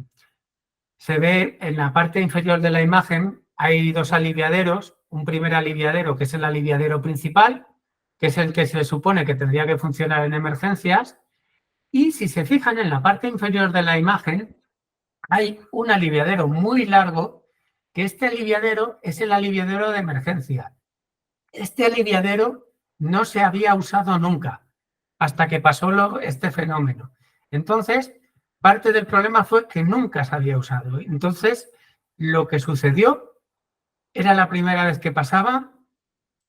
ve en la parte inferior de la imagen hay dos aliviaderos. Un primer aliviadero que es el aliviadero principal, que es el que se supone que tendría que funcionar en emergencias. Y si se fijan en la parte inferior de la imagen, hay un aliviadero muy largo, que este aliviadero es el aliviadero de emergencia. Este aliviadero no se había usado nunca hasta que pasó este fenómeno. Entonces, parte del problema fue que nunca se había usado. Entonces, lo que sucedió era la primera vez que pasaba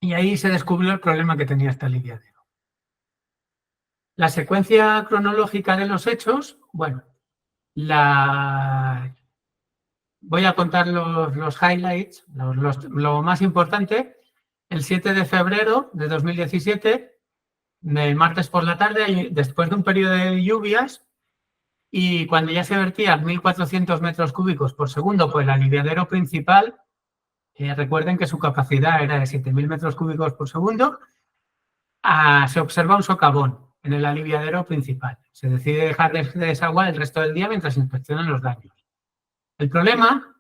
y ahí se descubrió el problema que tenía este aliviadero. La secuencia cronológica de los hechos, bueno, voy a contar los highlights, lo más importante. El 7 de febrero de 2017, el martes por la tarde, después de un periodo de lluvias, y cuando ya se vertían 1.400 metros cúbicos por segundo por el aliviadero principal, recuerden que su capacidad era de 7.000 metros cúbicos por segundo, se observa un socavón en el aliviadero principal. Se decide dejar de desaguar el resto del día mientras inspeccionan los daños. El problema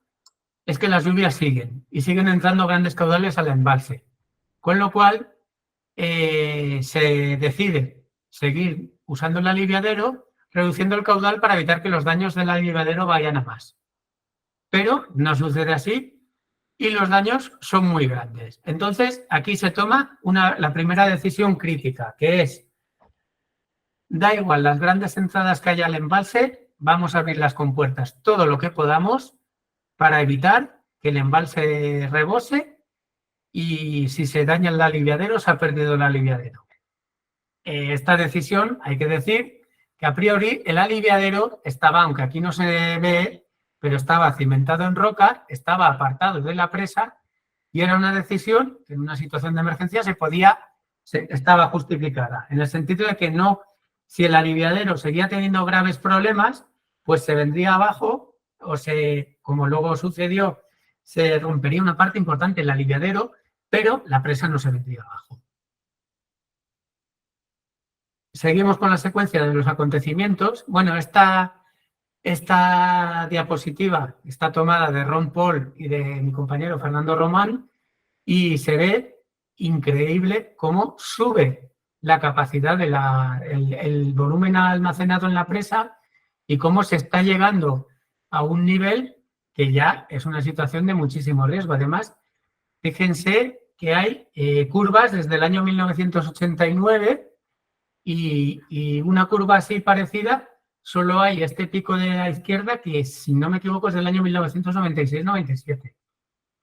es que las lluvias siguen y siguen entrando grandes caudales al embalse, con lo cual se decide seguir usando el aliviadero, reduciendo el caudal para evitar que los daños del aliviadero vayan a más. Pero no sucede así y los daños son muy grandes. Entonces, aquí se toma la primera decisión crítica, que es, da igual las grandes entradas que haya al embalse, vamos a abrir las compuertas todo lo que podamos para evitar que el embalse rebose y si se daña el aliviadero, se ha perdido el aliviadero. Esta decisión, hay que decir que a priori el aliviadero estaba, aunque aquí no se ve, pero estaba cimentado en roca, estaba apartado de la presa y era una decisión que en una situación de emergencia estaba justificada, en el sentido de que no, si el aliviadero seguía teniendo graves problemas, pues se vendría abajo o como luego sucedió, se rompería una parte importante del aliviadero, pero la presa no se vendría abajo. Seguimos con la secuencia de los acontecimientos. Bueno, esta diapositiva está tomada de Ron Paul y de mi compañero Fernando Román y se ve increíble cómo sube la capacidad el volumen almacenado en la presa y cómo se está llegando a un nivel que ya es una situación de muchísimo riesgo. Además, fíjense que hay curvas desde el año 1989 y una curva así parecida, solo hay este pico de la izquierda que, si no me equivoco, es del año 1996-97.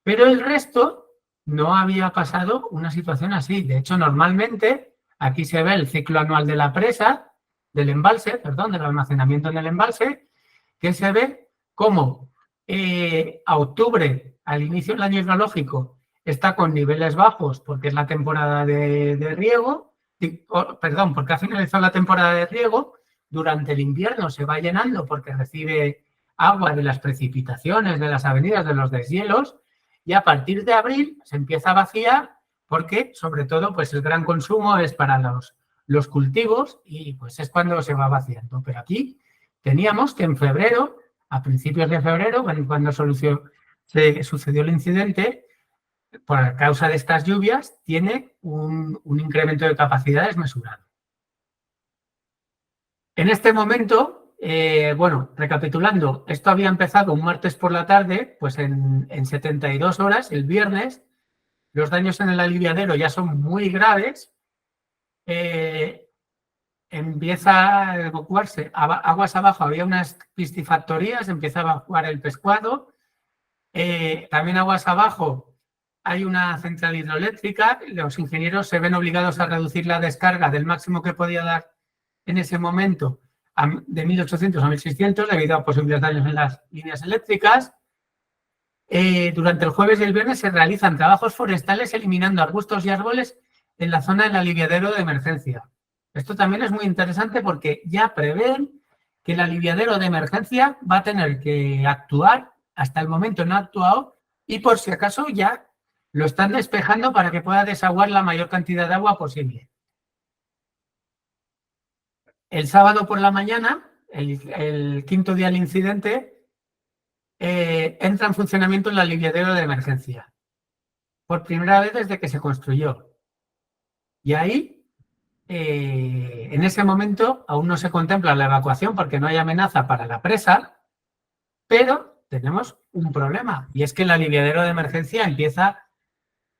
Pero el resto no había pasado una situación así. De hecho, normalmente, aquí se ve el ciclo anual de la presa, del almacenamiento en el embalse, que se ve cómo a octubre, al inicio del año hidrológico, está con niveles bajos porque es la temporada de riego, porque ha finalizado la temporada de riego, durante el invierno se va llenando porque recibe agua de las precipitaciones, de las avenidas, de los deshielos, y a partir de abril se empieza a vaciar porque, sobre todo, pues el gran consumo es para los cultivos y pues es cuando se va vaciando. Pero aquí teníamos que en febrero, a principios de febrero, cuando sucedió el incidente, por causa de estas lluvias, tiene un incremento de capacidad desmesurado. En este momento, bueno, recapitulando, esto había empezado un martes por la tarde, pues en 72 horas, el viernes, los daños en el aliviadero ya son muy graves, empieza a evacuarse aguas abajo, había unas piscifactorías, empieza a evacuar el pescado, también aguas abajo hay una central hidroeléctrica, los ingenieros se ven obligados a reducir la descarga del máximo que podía dar en ese momento de 1.800 a 1.600 debido a posibles daños en las líneas eléctricas. Durante el jueves y el viernes se realizan trabajos forestales eliminando arbustos y árboles en la zona del aliviadero de emergencia. Esto también es muy interesante porque ya prevén que el aliviadero de emergencia va a tener que actuar, hasta el momento no ha actuado, y por si acaso ya lo están despejando para que pueda desaguar la mayor cantidad de agua posible. El sábado por la mañana, el quinto día del incidente, entra en funcionamiento el aliviadero de emergencia. Por primera vez desde que se construyó. Y ahí, en ese momento, aún no se contempla la evacuación porque no hay amenaza para la presa, pero tenemos un problema. Y es que el aliviadero de emergencia empieza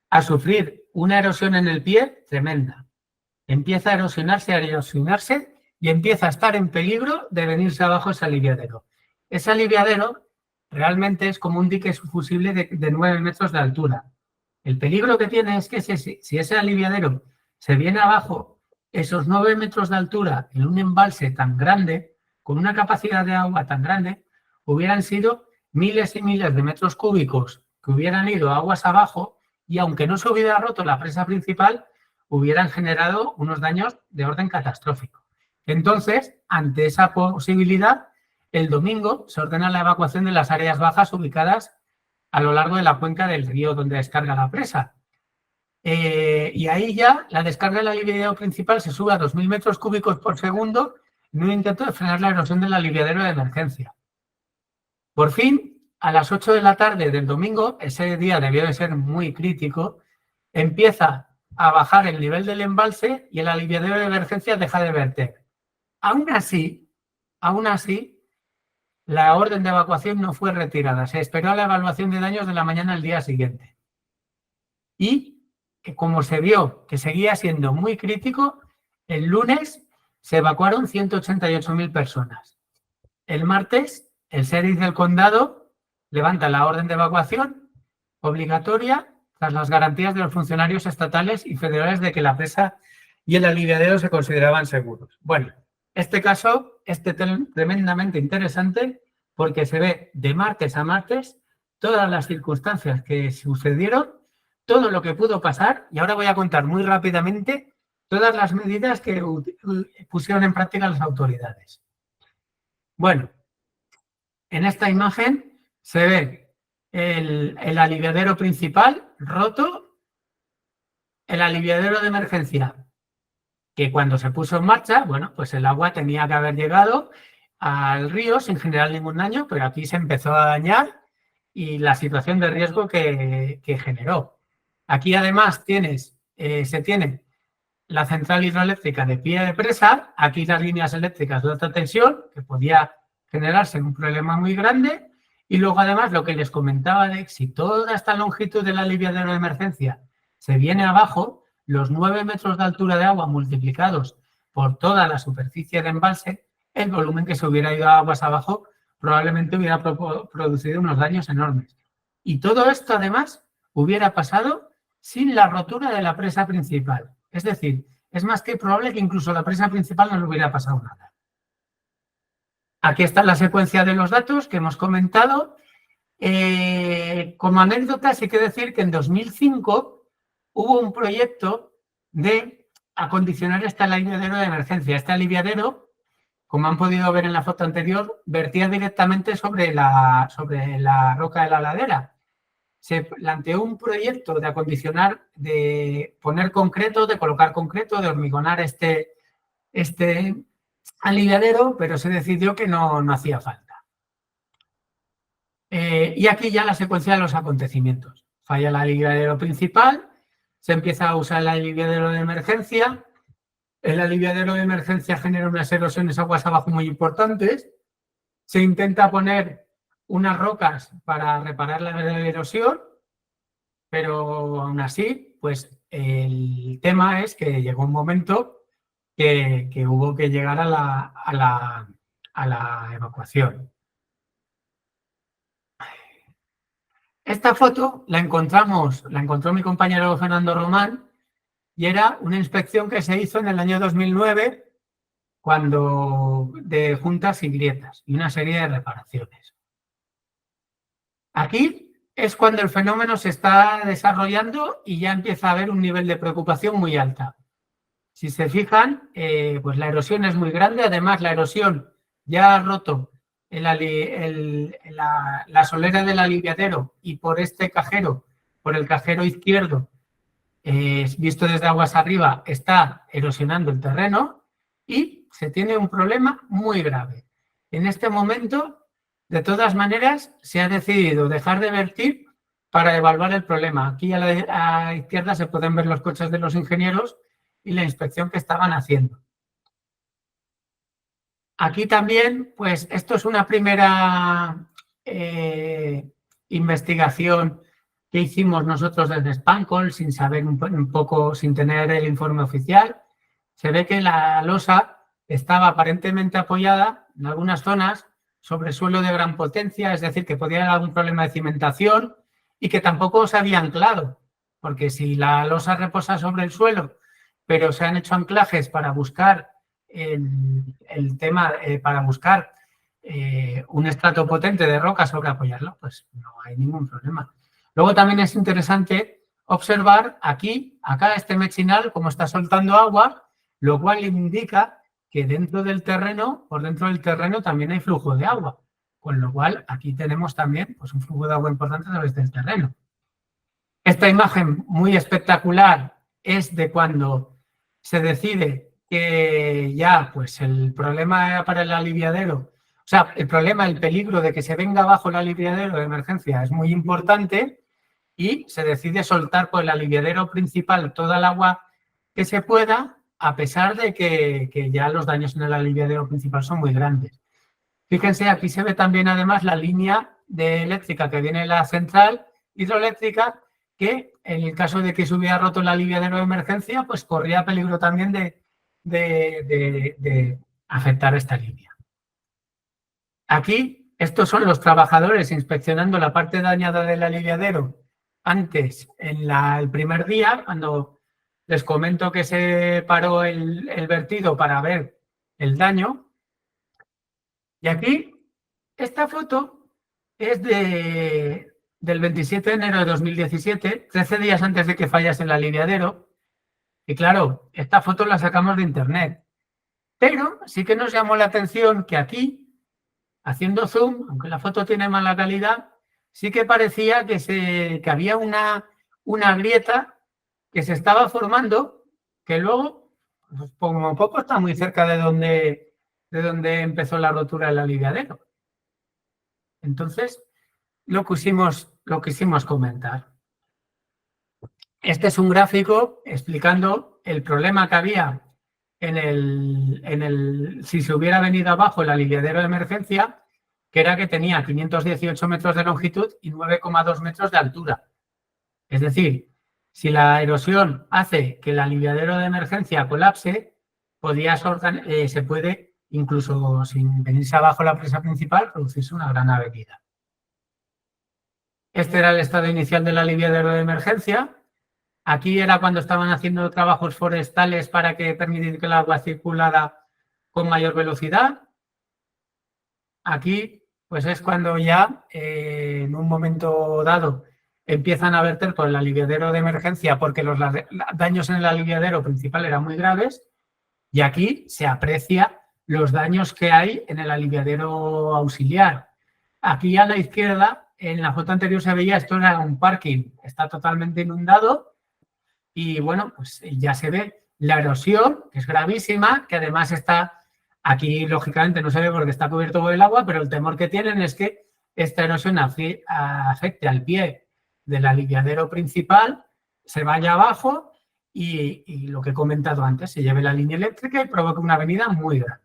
a sufrir una erosión en el pie tremenda. Empieza a erosionarse y empieza a estar en peligro de venirse abajo ese aliviadero. Ese aliviadero realmente es como un dique subfusible de 9 metros de altura. El peligro que tiene es que si ese aliviadero se viene abajo, esos 9 metros de altura en un embalse tan grande, con una capacidad de agua tan grande, hubieran sido miles y miles de metros cúbicos que hubieran ido aguas abajo y aunque no se hubiera roto la presa principal, hubieran generado unos daños de orden catastrófico. Entonces, ante esa posibilidad, el domingo se ordena la evacuación de las áreas bajas ubicadas a lo largo de la cuenca del río donde descarga la presa. Y ahí ya la descarga del aliviadero principal se sube a 2.000 metros cúbicos por segundo en un intento de frenar la erosión del aliviadero de emergencia. Por fin, a las 8 de la tarde del domingo, ese día debió de ser muy crítico, empieza a bajar el nivel del embalse y el aliviadero de emergencia deja de verter. Aún así, la orden de evacuación no fue retirada. Se esperó a la evaluación de daños de la mañana del día siguiente. Y como se vio que seguía siendo muy crítico, el lunes se evacuaron 188.000 personas. El martes, el sheriff del condado levanta la orden de evacuación obligatoria tras las garantías de los funcionarios estatales y federales de que la presa y el aliviadero se consideraban seguros. Bueno, este caso es tremendamente interesante porque se ve de martes a martes todas las circunstancias que sucedieron, todo lo que pudo pasar, y ahora voy a contar muy rápidamente todas las medidas que pusieron en práctica las autoridades. Bueno, en esta imagen se ve el aliviadero principal roto, el aliviadero de emergencia, que cuando se puso en marcha, bueno, pues el agua tenía que haber llegado al río sin generar ningún daño, pero aquí se empezó a dañar y la situación de riesgo que generó. Aquí además se tiene la central hidroeléctrica de pie de presa, aquí las líneas eléctricas de alta tensión, que podía generarse un problema muy grande, y luego además lo que les comentaba de si toda esta longitud del aliviadero de emergencia se viene abajo, los 9 metros de altura de agua multiplicados por toda la superficie de embalse, el volumen que se hubiera ido a aguas abajo probablemente hubiera producido unos daños enormes. Y todo esto además hubiera pasado sin la rotura de la presa principal. Es decir, es más que probable que incluso la presa principal no le hubiera pasado nada. Aquí está la secuencia de los datos que hemos comentado. Como anécdota, sí que decir que en 2005 hubo un proyecto de acondicionar este aliviadero de emergencia. Este aliviadero, como han podido ver en la foto anterior, vertía directamente sobre la roca de la ladera. Se planteó un proyecto de acondicionar, de poner concreto, de colocar concreto, de hormigonar este aliviadero, pero se decidió que no hacía falta. Y aquí ya la secuencia de los acontecimientos. Falla el aliviadero principal, se empieza a usar el aliviadero de emergencia, El aliviadero de emergencia genera unas erosiones aguas abajo muy importantes. Se intenta poner unas rocas para reparar la erosión, pero aún así, pues el tema es que llegó un momento que hubo que llegar a la evacuación. Esta foto la encontró mi compañero Fernando Román y era una inspección que se hizo en el año 2009 de juntas y grietas y una serie de reparaciones. Aquí es cuando el fenómeno se está desarrollando y ya empieza a haber un nivel de preocupación muy alta. Si se fijan, pues la erosión es muy grande. Además, la erosión ya ha roto la solera del aliviadero y por este cajero, por el cajero izquierdo, visto desde aguas arriba, está erosionando el terreno y se tiene un problema muy grave. En este momento, de todas maneras, se ha decidido dejar de vertir para evaluar el problema. Aquí a la izquierda se pueden ver los coches de los ingenieros y la inspección que estaban haciendo. Aquí también, pues esto es una primera investigación que hicimos nosotros desde Spancol, sin saber un poco, sin tener el informe oficial. Se ve que la losa estaba aparentemente apoyada en algunas zonas sobre suelo de gran potencia, es decir, que podía haber algún problema de cimentación y que tampoco se había anclado, porque si la losa reposa sobre el suelo, pero se han hecho anclajes para buscar el tema, para buscar un estrato potente de roca sobre apoyarlo, pues no hay ningún problema. Luego también es interesante observar acá este mechinal, como está soltando agua, lo cual indica que dentro del terreno, por dentro del terreno también hay flujo de agua, con lo cual aquí tenemos también pues, un flujo de agua importante a través del terreno. Esta imagen muy espectacular es de cuando se decide que ya pues el problema para el aliviadero, o sea, el problema, el peligro de que se venga abajo el aliviadero de emergencia es muy importante y se decide soltar por el aliviadero principal toda el agua que se pueda, a pesar de que ya los daños en el aliviadero principal son muy grandes. Fíjense, aquí se ve también además la línea de eléctrica que viene de la central hidroeléctrica, que en el caso de que se hubiera roto el aliviadero de emergencia, pues corría peligro también de afectar esta línea. Aquí, estos son los trabajadores inspeccionando la parte dañada del aliviadero antes, en el primer día, cuando les comento que se paró el vertido para ver el daño. Y aquí, esta foto es del 27 de enero de 2017, 13 días antes de que fallase el aliviadero. Y claro, esta foto la sacamos de internet. Pero sí que nos llamó la atención que aquí, haciendo zoom, aunque la foto tiene mala calidad, sí que parecía que había una grieta que se estaba formando, que luego, pues, como poco, está muy cerca de donde empezó la rotura del aliviadero. Entonces, lo quisimos comentar. Este es un gráfico explicando el problema que había si se hubiera venido abajo el aliviadero de emergencia, que era que tenía 518 metros de longitud y 9,2 metros de altura. Es decir, si la erosión hace que el aliviadero de emergencia colapse, se puede, incluso sin venirse abajo la presa principal, producirse una gran avenida. Este era el estado inicial del aliviadero de emergencia. Aquí era cuando estaban haciendo trabajos forestales para permitir que el agua circulara con mayor velocidad. Aquí, pues es cuando ya, en un momento dado, empiezan a verter por el aliviadero de emergencia porque los daños en el aliviadero principal eran muy graves, y aquí se aprecia los daños que hay en el aliviadero auxiliar. Aquí a la izquierda, en la foto anterior se veía, esto era un parking, está totalmente inundado y bueno, pues ya se ve la erosión, que es gravísima, que además está aquí, lógicamente no se ve porque está cubierto por el agua, pero el temor que tienen es que esta erosión afecte al pie del aliviadero principal, se vaya abajo y lo que he comentado antes, se lleve la línea eléctrica y provoque una avenida muy grande.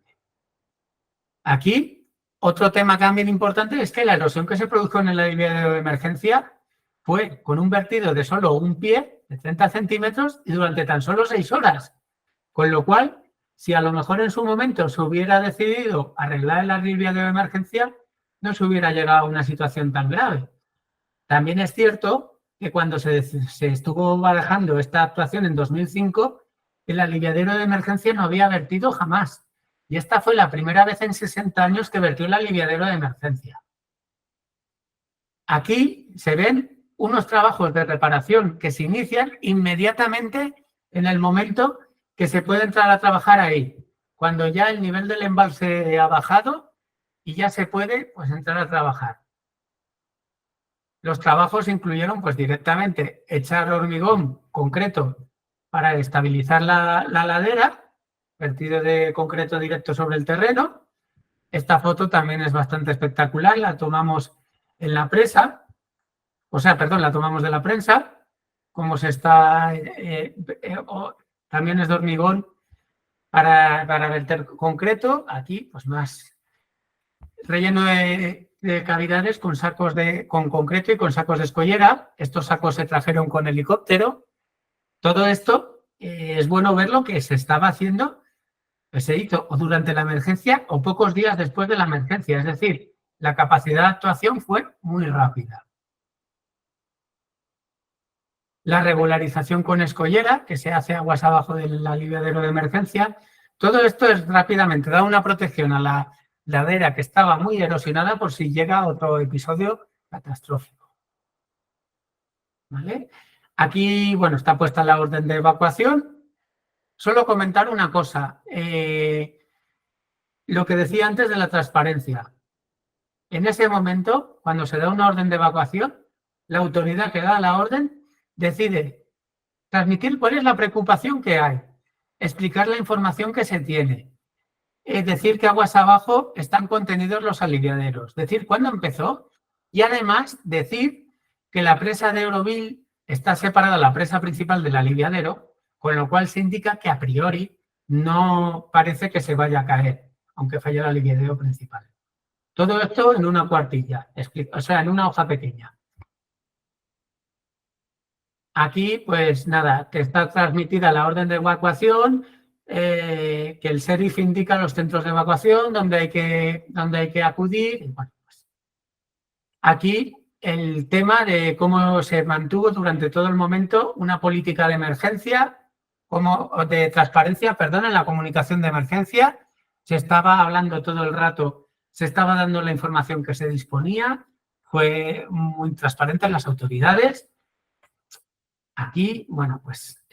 Aquí, otro tema también importante es que la erosión que se produjo en el aliviadero de emergencia fue con un vertido de solo un pie, de 30 centímetros, y durante tan solo 6 horas. Con lo cual, si a lo mejor en su momento se hubiera decidido arreglar el aliviadero de emergencia, no se hubiera llegado a una situación tan grave. También es cierto que cuando se estuvo barajando esta actuación en 2005, el aliviadero de emergencia no había vertido jamás. Y esta fue la primera vez en 60 años que vertió el aliviadero de emergencia. Aquí se ven unos trabajos de reparación que se inician inmediatamente en el momento que se puede entrar a trabajar ahí, cuando ya el nivel del embalse ha bajado y ya se puede pues, entrar a trabajar. Los trabajos incluyeron pues, directamente echar hormigón concreto para estabilizar la ladera, vertido de concreto directo sobre el terreno. Esta foto también es bastante espectacular, la tomamos en la presa, la tomamos de la prensa, como se está, también es de hormigón para verter concreto, aquí pues más relleno de cavidades con sacos con concreto y con sacos de escollera. Estos sacos se trajeron con helicóptero. Todo esto es bueno ver lo que se estaba haciendo, pues se hizo o durante la emergencia o pocos días después de la emergencia. Es decir, la capacidad de actuación fue muy rápida. La regularización con escollera, que se hace aguas abajo del aliviadero de emergencia. Todo esto es rápidamente, da una protección a la ladera que estaba muy erosionada por si llega otro episodio catastrófico. ¿Vale? Aquí, bueno, está puesta la orden de evacuación. Solo comentar una cosa. Lo que decía antes de la transparencia. En ese momento, cuando se da una orden de evacuación, la autoridad que da la orden decide transmitir cuál es la preocupación que hay, explicar la información que se tiene, decir que aguas abajo están contenidos los aliviaderos, decir cuándo empezó y además decir que la presa de Euroville está separada de la presa principal del aliviadero, con lo cual se indica que a priori no parece que se vaya a caer, aunque falle el aliviadero principal. Todo esto en una cuartilla, o sea, en una hoja pequeña. Aquí, pues nada, te está transmitida la orden de evacuación, que el sheriff indica los centros de evacuación donde hay que acudir. Y bueno, pues, aquí el tema de cómo se mantuvo durante todo el momento una política de emergencia, de transparencia, perdón, en la comunicación de emergencia. Se estaba hablando todo el rato, se estaba dando la información que se disponía, fue muy transparente en las autoridades. Aquí, bueno, pues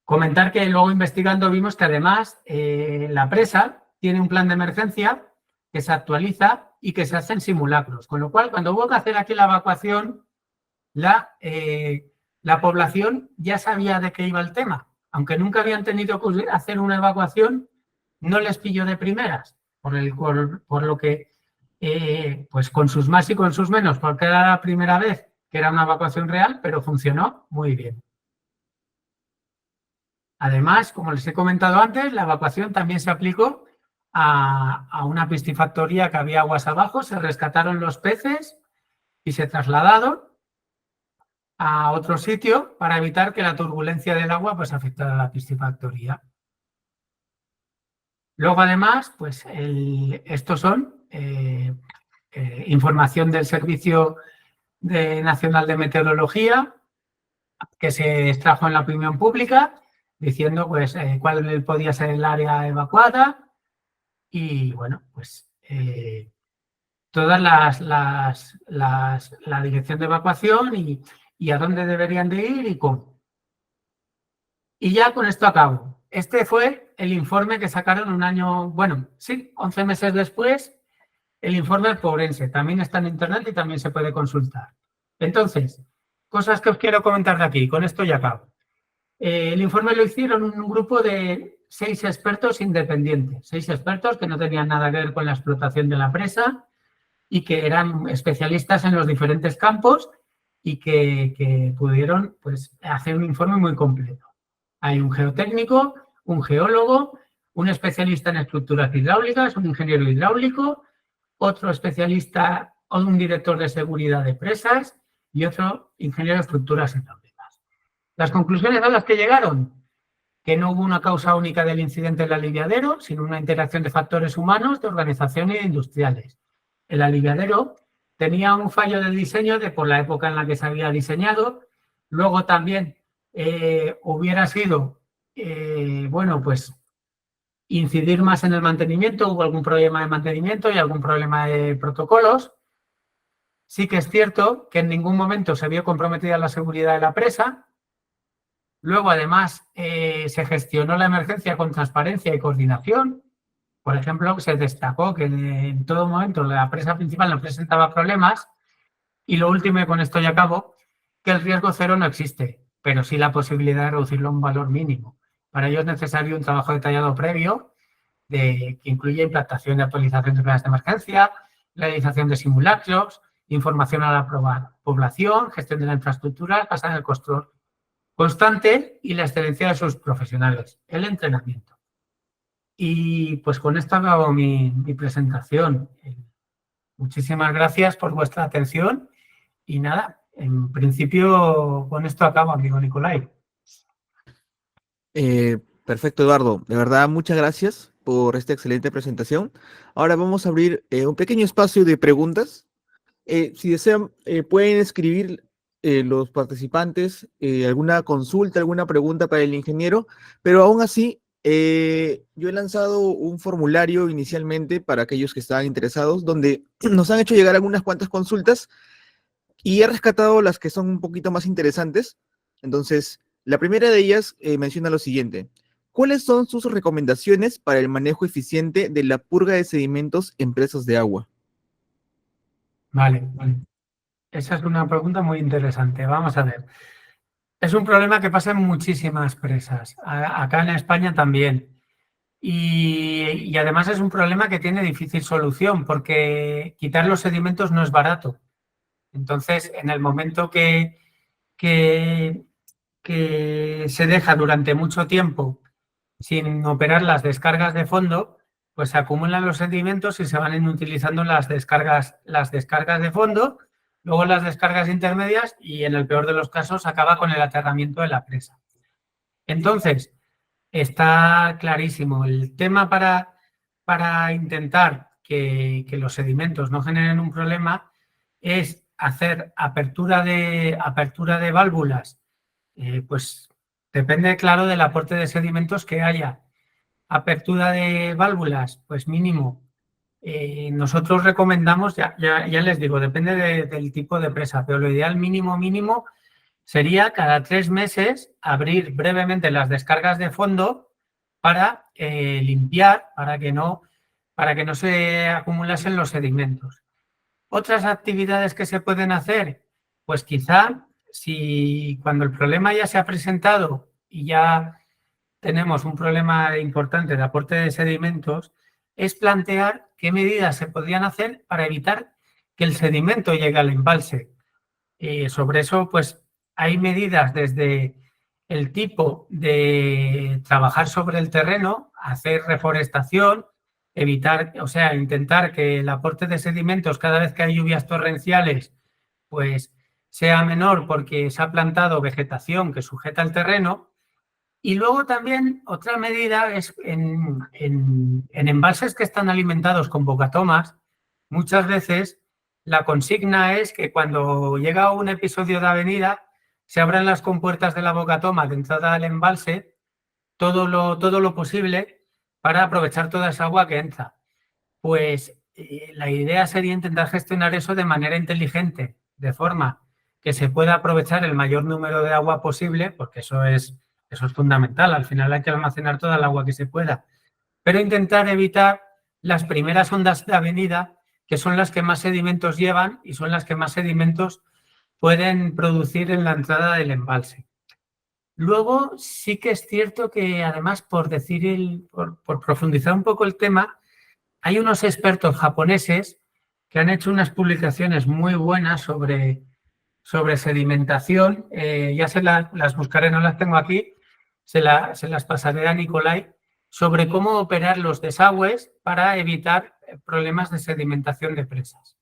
comentar que luego investigando vimos que además la presa tiene un plan de emergencia que se actualiza y que se hacen simulacros. Con lo cual, cuando hubo que hacer aquí la evacuación, la población ya sabía de qué iba el tema. Aunque nunca habían tenido que hacer una evacuación, no les pilló de primeras, por lo que, pues con sus más y con sus menos, porque era la primera vez que era una evacuación real, pero funcionó muy bien. Además, como les he comentado antes, la evacuación también se aplicó a una piscifactoría que había aguas abajo, se rescataron los peces y se trasladaron a otro sitio para evitar que la turbulencia del agua pues, afectara a la piscifactoría. Luego, además, pues estos son información del Servicio Nacional de Meteorología que se extrajo en la opinión pública diciendo pues cuál podía ser el área evacuada y bueno, pues todas la dirección de evacuación y a dónde deberían de ir y cómo. Y ya con esto acabo. Este fue el informe que sacaron 11 meses después, el informe Pobrense. También está en internet y también se puede consultar. Entonces, cosas que os quiero comentar de aquí. Con esto ya acabo. El informe lo hicieron un grupo de 6 expertos independientes. 6 expertos que no tenían nada que ver con la explotación de la presa y que eran especialistas en los diferentes campos y que pudieron pues, hacer un informe muy completo. Hay un geotécnico, un geólogo, un especialista en estructuras hidráulicas, un ingeniero hidráulico, otro especialista o un director de seguridad de presas y otro ingeniero de estructuras hidráulicas. Las conclusiones a las que llegaron: que no hubo una causa única del incidente del aliviadero, sino una interacción de factores humanos, de organización y de industriales. El aliviadero tenía un fallo de diseño por la época en la que se había diseñado. Luego también hubiera sido, bueno, pues incidir más en el mantenimiento. Hubo algún problema de mantenimiento y algún problema de protocolos. Sí que es cierto que en ningún momento se vio comprometida la seguridad de la presa. Luego, además, se gestionó la emergencia con transparencia y coordinación. Por ejemplo, se destacó que en todo momento la presa principal no presentaba problemas. Y lo último, y con esto ya acabo, que el riesgo cero no existe, pero sí la posibilidad de reducirlo a un valor mínimo. Para ello es necesario un trabajo detallado previo que incluye implantación y actualización de planes de emergencia, realización de simulacros, información a la población, gestión de la infraestructura basada en el control constante y la excelencia de sus profesionales, el entrenamiento. Y pues con esto acabo mi presentación. Muchísimas gracias por vuestra atención y nada, en principio con esto acabo, amigo Nicolai. Perfecto, Eduardo. De verdad, muchas gracias por esta excelente presentación. Ahora vamos a abrir un pequeño espacio de preguntas. Si desean, pueden escribir los participantes alguna consulta, alguna pregunta para el ingeniero, pero aún así, yo he lanzado un formulario inicialmente para aquellos que estaban interesados, donde nos han hecho llegar algunas cuantas consultas y he rescatado las que son un poquito más interesantes. Entonces, la primera de ellas menciona lo siguiente. ¿Cuáles son sus recomendaciones para el manejo eficiente de la purga de sedimentos en presas de agua? Vale. Esa es una pregunta muy interesante. Vamos a ver. Es un problema que pasa en muchísimas presas. Acá en España también. Y además es un problema que tiene difícil solución porque quitar los sedimentos no es barato. Entonces, en el momento que se deja durante mucho tiempo sin operar las descargas de fondo, pues se acumulan los sedimentos y se van inutilizando las descargas de fondo, luego las descargas intermedias y en el peor de los casos acaba con el aterramiento de la presa. Entonces, está clarísimo. El tema para intentar que los sedimentos no generen un problema es hacer apertura de válvulas. Pues depende, claro, del aporte de sedimentos que haya. Apertura de válvulas, pues mínimo. Nosotros recomendamos, ya les digo, depende del tipo de presa, pero lo ideal mínimo sería cada 3 meses abrir brevemente las descargas de fondo para limpiar, para que no se acumulasen los sedimentos. Otras actividades que se pueden hacer, pues quizá si cuando el problema ya se ha presentado y ya tenemos un problema importante de aporte de sedimentos, es plantear qué medidas se podrían hacer para evitar que el sedimento llegue al embalse. Sobre eso, pues hay medidas desde el tipo de trabajar sobre el terreno, hacer reforestación, evitar, o sea, intentar que el aporte de sedimentos cada vez que hay lluvias torrenciales, pues sea menor porque se ha plantado vegetación que sujeta el terreno. Y luego también otra medida es en embalses que están alimentados con bocatomas, muchas veces la consigna es que cuando llega un episodio de avenida se abran las compuertas de la bocatoma de entrada al embalse todo lo posible para aprovechar toda esa agua que entra. Pues la idea sería intentar gestionar eso de manera inteligente, de forma que se pueda aprovechar el mayor número de agua posible, porque eso es fundamental. Al final hay que almacenar toda el agua que se pueda, pero intentar evitar las primeras ondas de avenida, que son las que más sedimentos llevan y son las que más sedimentos pueden producir en la entrada del embalse. Luego sí que es cierto que además, por profundizar un poco el tema, hay unos expertos japoneses que han hecho unas publicaciones muy buenas sobre sedimentación. Ya las buscaré, no las tengo aquí. se las pasaré a Nicolai, sobre cómo operar los desagües para evitar problemas de sedimentación de presas.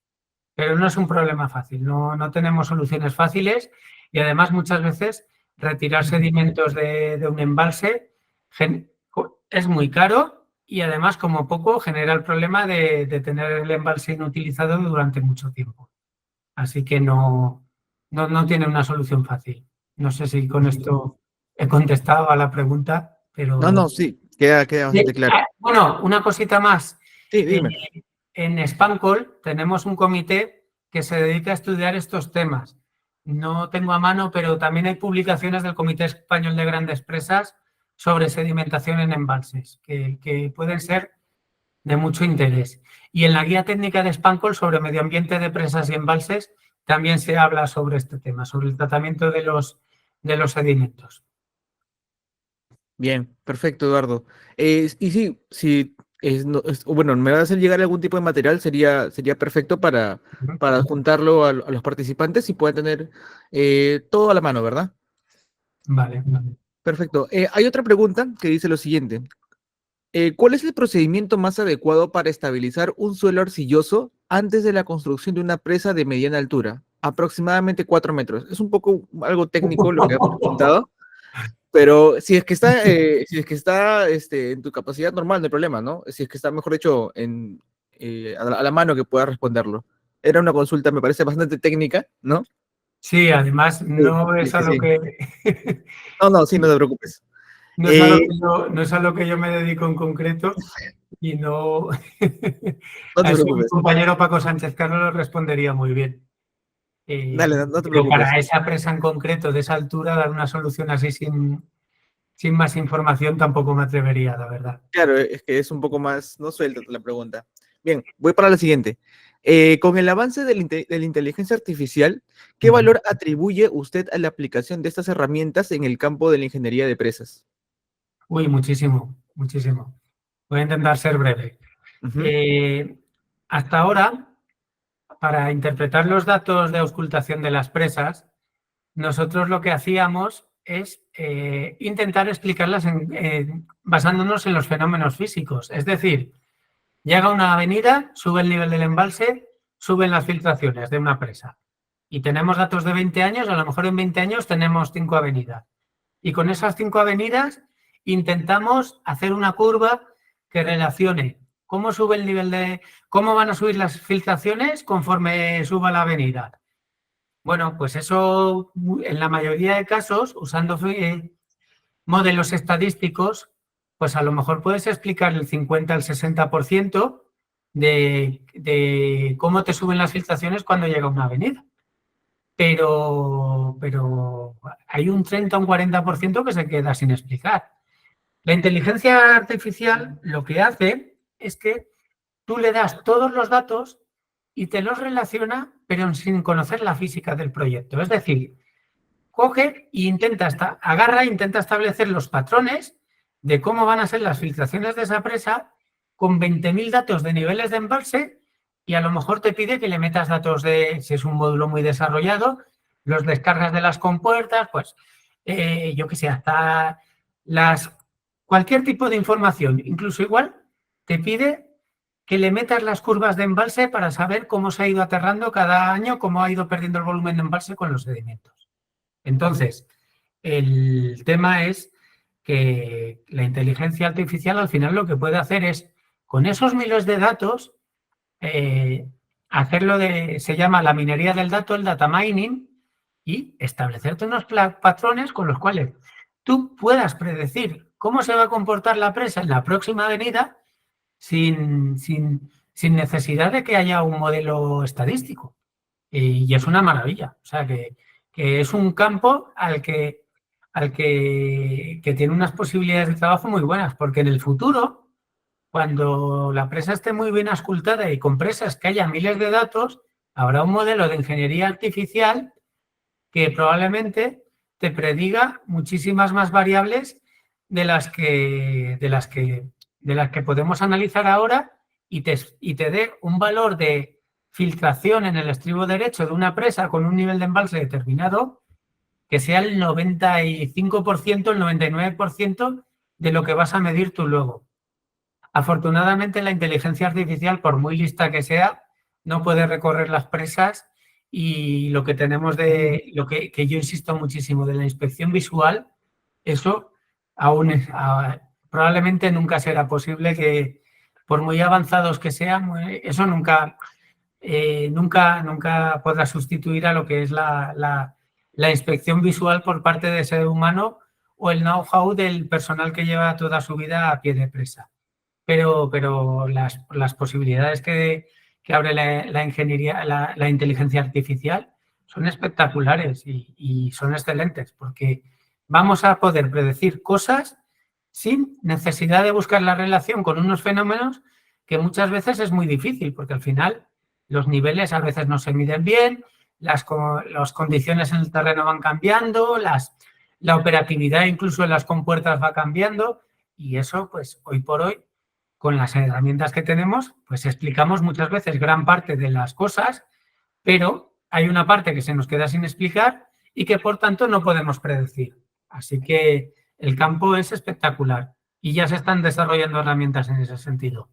Pero no es un problema fácil, no tenemos soluciones fáciles y además muchas veces retirar sedimentos de un embalse es muy caro y además como poco genera el problema de tener el embalse inutilizado durante mucho tiempo. Así que no tiene una solución fácil. No sé si con esto he contestado a la pregunta, pero... No, sí, queda bastante claro. Bueno, una cosita más. Sí, dime. En Spancol tenemos un comité que se dedica a estudiar estos temas. No tengo a mano, pero también hay publicaciones del Comité Español de Grandes Presas sobre sedimentación en embalses, que pueden ser de mucho interés. Y en la guía técnica de Spancol sobre medio ambiente de presas y embalses también se habla sobre este tema, sobre el tratamiento de los sedimentos. Bien, perfecto, Eduardo. Y sí, bueno, me va a hacer llegar algún tipo de material, sería perfecto para juntarlo a los participantes y puedan tener todo a la mano, ¿verdad? Vale. Perfecto. Hay otra pregunta que dice lo siguiente. ¿Cuál es el procedimiento más adecuado para estabilizar un suelo arcilloso antes de la construcción de una presa de mediana altura? Aproximadamente 4 metros. Es un poco algo técnico lo que has preguntado. Pero si es que está, en tu capacidad normal, no hay problema, ¿no? Si es que está, mejor dicho, a la mano que pueda responderlo. Era una consulta, me parece bastante técnica, ¿no? Sí, además no es a lo Sí. que... No, sí, no te preocupes. No es a lo que yo me dedico en concreto y no... No A te eso mi preocupes. compañero Paco Sánchez Carlos lo respondería muy bien. Dale, no te Pero preocupes. para esa presa en concreto, de esa altura, dar una solución así sin más información tampoco me atrevería, la verdad. Claro, es que es un poco más, no suelta la pregunta. Bien, voy para la siguiente. Con el avance de la inteligencia artificial, ¿qué valor atribuye usted a la aplicación de estas herramientas en el campo de la ingeniería de presas? Uy, muchísimo. Voy a intentar ser breve. Ujú. Hasta ahora, para interpretar los datos de auscultación de las presas, nosotros lo que hacíamos es intentar explicarlas basándonos en los fenómenos físicos. Es decir, llega una avenida, sube el nivel del embalse, suben las filtraciones de una presa. Y tenemos datos de 20 años, a lo mejor en 20 años tenemos 5 avenidas. Y con esas 5 avenidas intentamos hacer una curva que relacione cómo sube el nivel cómo van a subir las filtraciones conforme suba la avenida. Bueno, pues eso en la mayoría de casos, usando modelos estadísticos, pues a lo mejor puedes explicar el 50 al 60% de cómo te suben las filtraciones cuando llega una avenida. Pero hay un 30 o un 40% que se queda sin explicar. La inteligencia artificial lo que hace es que tú le das todos los datos y te los relaciona, pero sin conocer la física del proyecto. Es decir, coge e intenta establecer los patrones de cómo van a ser las filtraciones de esa presa con 20.000 datos de niveles de embalse y a lo mejor te pide que le metas datos de, si es un módulo muy desarrollado, los descargas de las compuertas, pues yo qué sé, hasta cualquier tipo de información, incluso igual te pide que le metas las curvas de embalse para saber cómo se ha ido aterrando cada año, cómo ha ido perdiendo el volumen de embalse con los sedimentos. Entonces, el tema es que la inteligencia artificial al final lo que puede hacer es, con esos miles de datos, hacerlo se llama la minería del dato, el data mining, y establecerte unos patrones con los cuales tú puedas predecir cómo se va a comportar la presa en la próxima avenida sin necesidad de que haya un modelo estadístico. Y es una maravilla. O sea, que es un campo que tiene unas posibilidades de trabajo muy buenas, porque en el futuro, cuando la presa esté muy bien auscultada y con presas que haya miles de datos, habrá un modelo de ingeniería artificial que probablemente te prediga muchísimas más variables de las que podemos analizar ahora y te dé un valor de filtración en el estribo derecho de una presa con un nivel de embalse determinado que sea el 95%, el 99% de lo que vas a medir tú luego. Afortunadamente, la inteligencia artificial, por muy lista que sea, no puede recorrer las presas, y lo que tenemos lo que yo insisto muchísimo, de la inspección visual, eso aún probablemente nunca será posible, que por muy avanzados que sean, eso nunca podrá sustituir a lo que es la inspección visual por parte del ser humano, o el know-how del personal que lleva toda su vida a pie de presa. Pero las posibilidades que abre la ingeniería, la inteligencia artificial, son espectaculares y son excelentes, porque vamos a poder predecir cosas sin necesidad de buscar la relación con unos fenómenos que muchas veces es muy difícil, porque al final los niveles a veces no se miden bien, las condiciones en el terreno van cambiando, la operatividad incluso en las compuertas va cambiando, y eso, pues hoy por hoy, con las herramientas que tenemos, pues explicamos muchas veces gran parte de las cosas, pero hay una parte que se nos queda sin explicar y que por tanto no podemos predecir. Así que el campo es espectacular y ya se están desarrollando herramientas en ese sentido.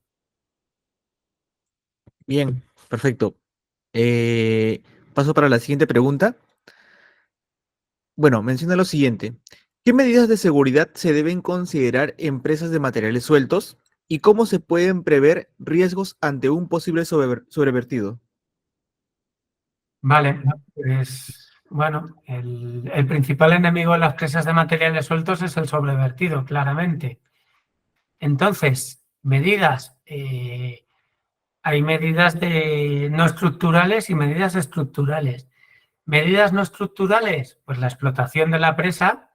Bien, perfecto. Paso para la siguiente pregunta. Bueno, menciona lo siguiente. ¿Qué medidas de seguridad se deben considerar en presas de materiales sueltos y cómo se pueden prever riesgos ante un posible sobrevertido? Vale, pues bueno, el principal enemigo de las presas de materiales sueltos es el sobrevertido, claramente. Entonces, medidas, hay medidas no estructurales y medidas estructurales. Medidas no estructurales, pues la explotación de la presa,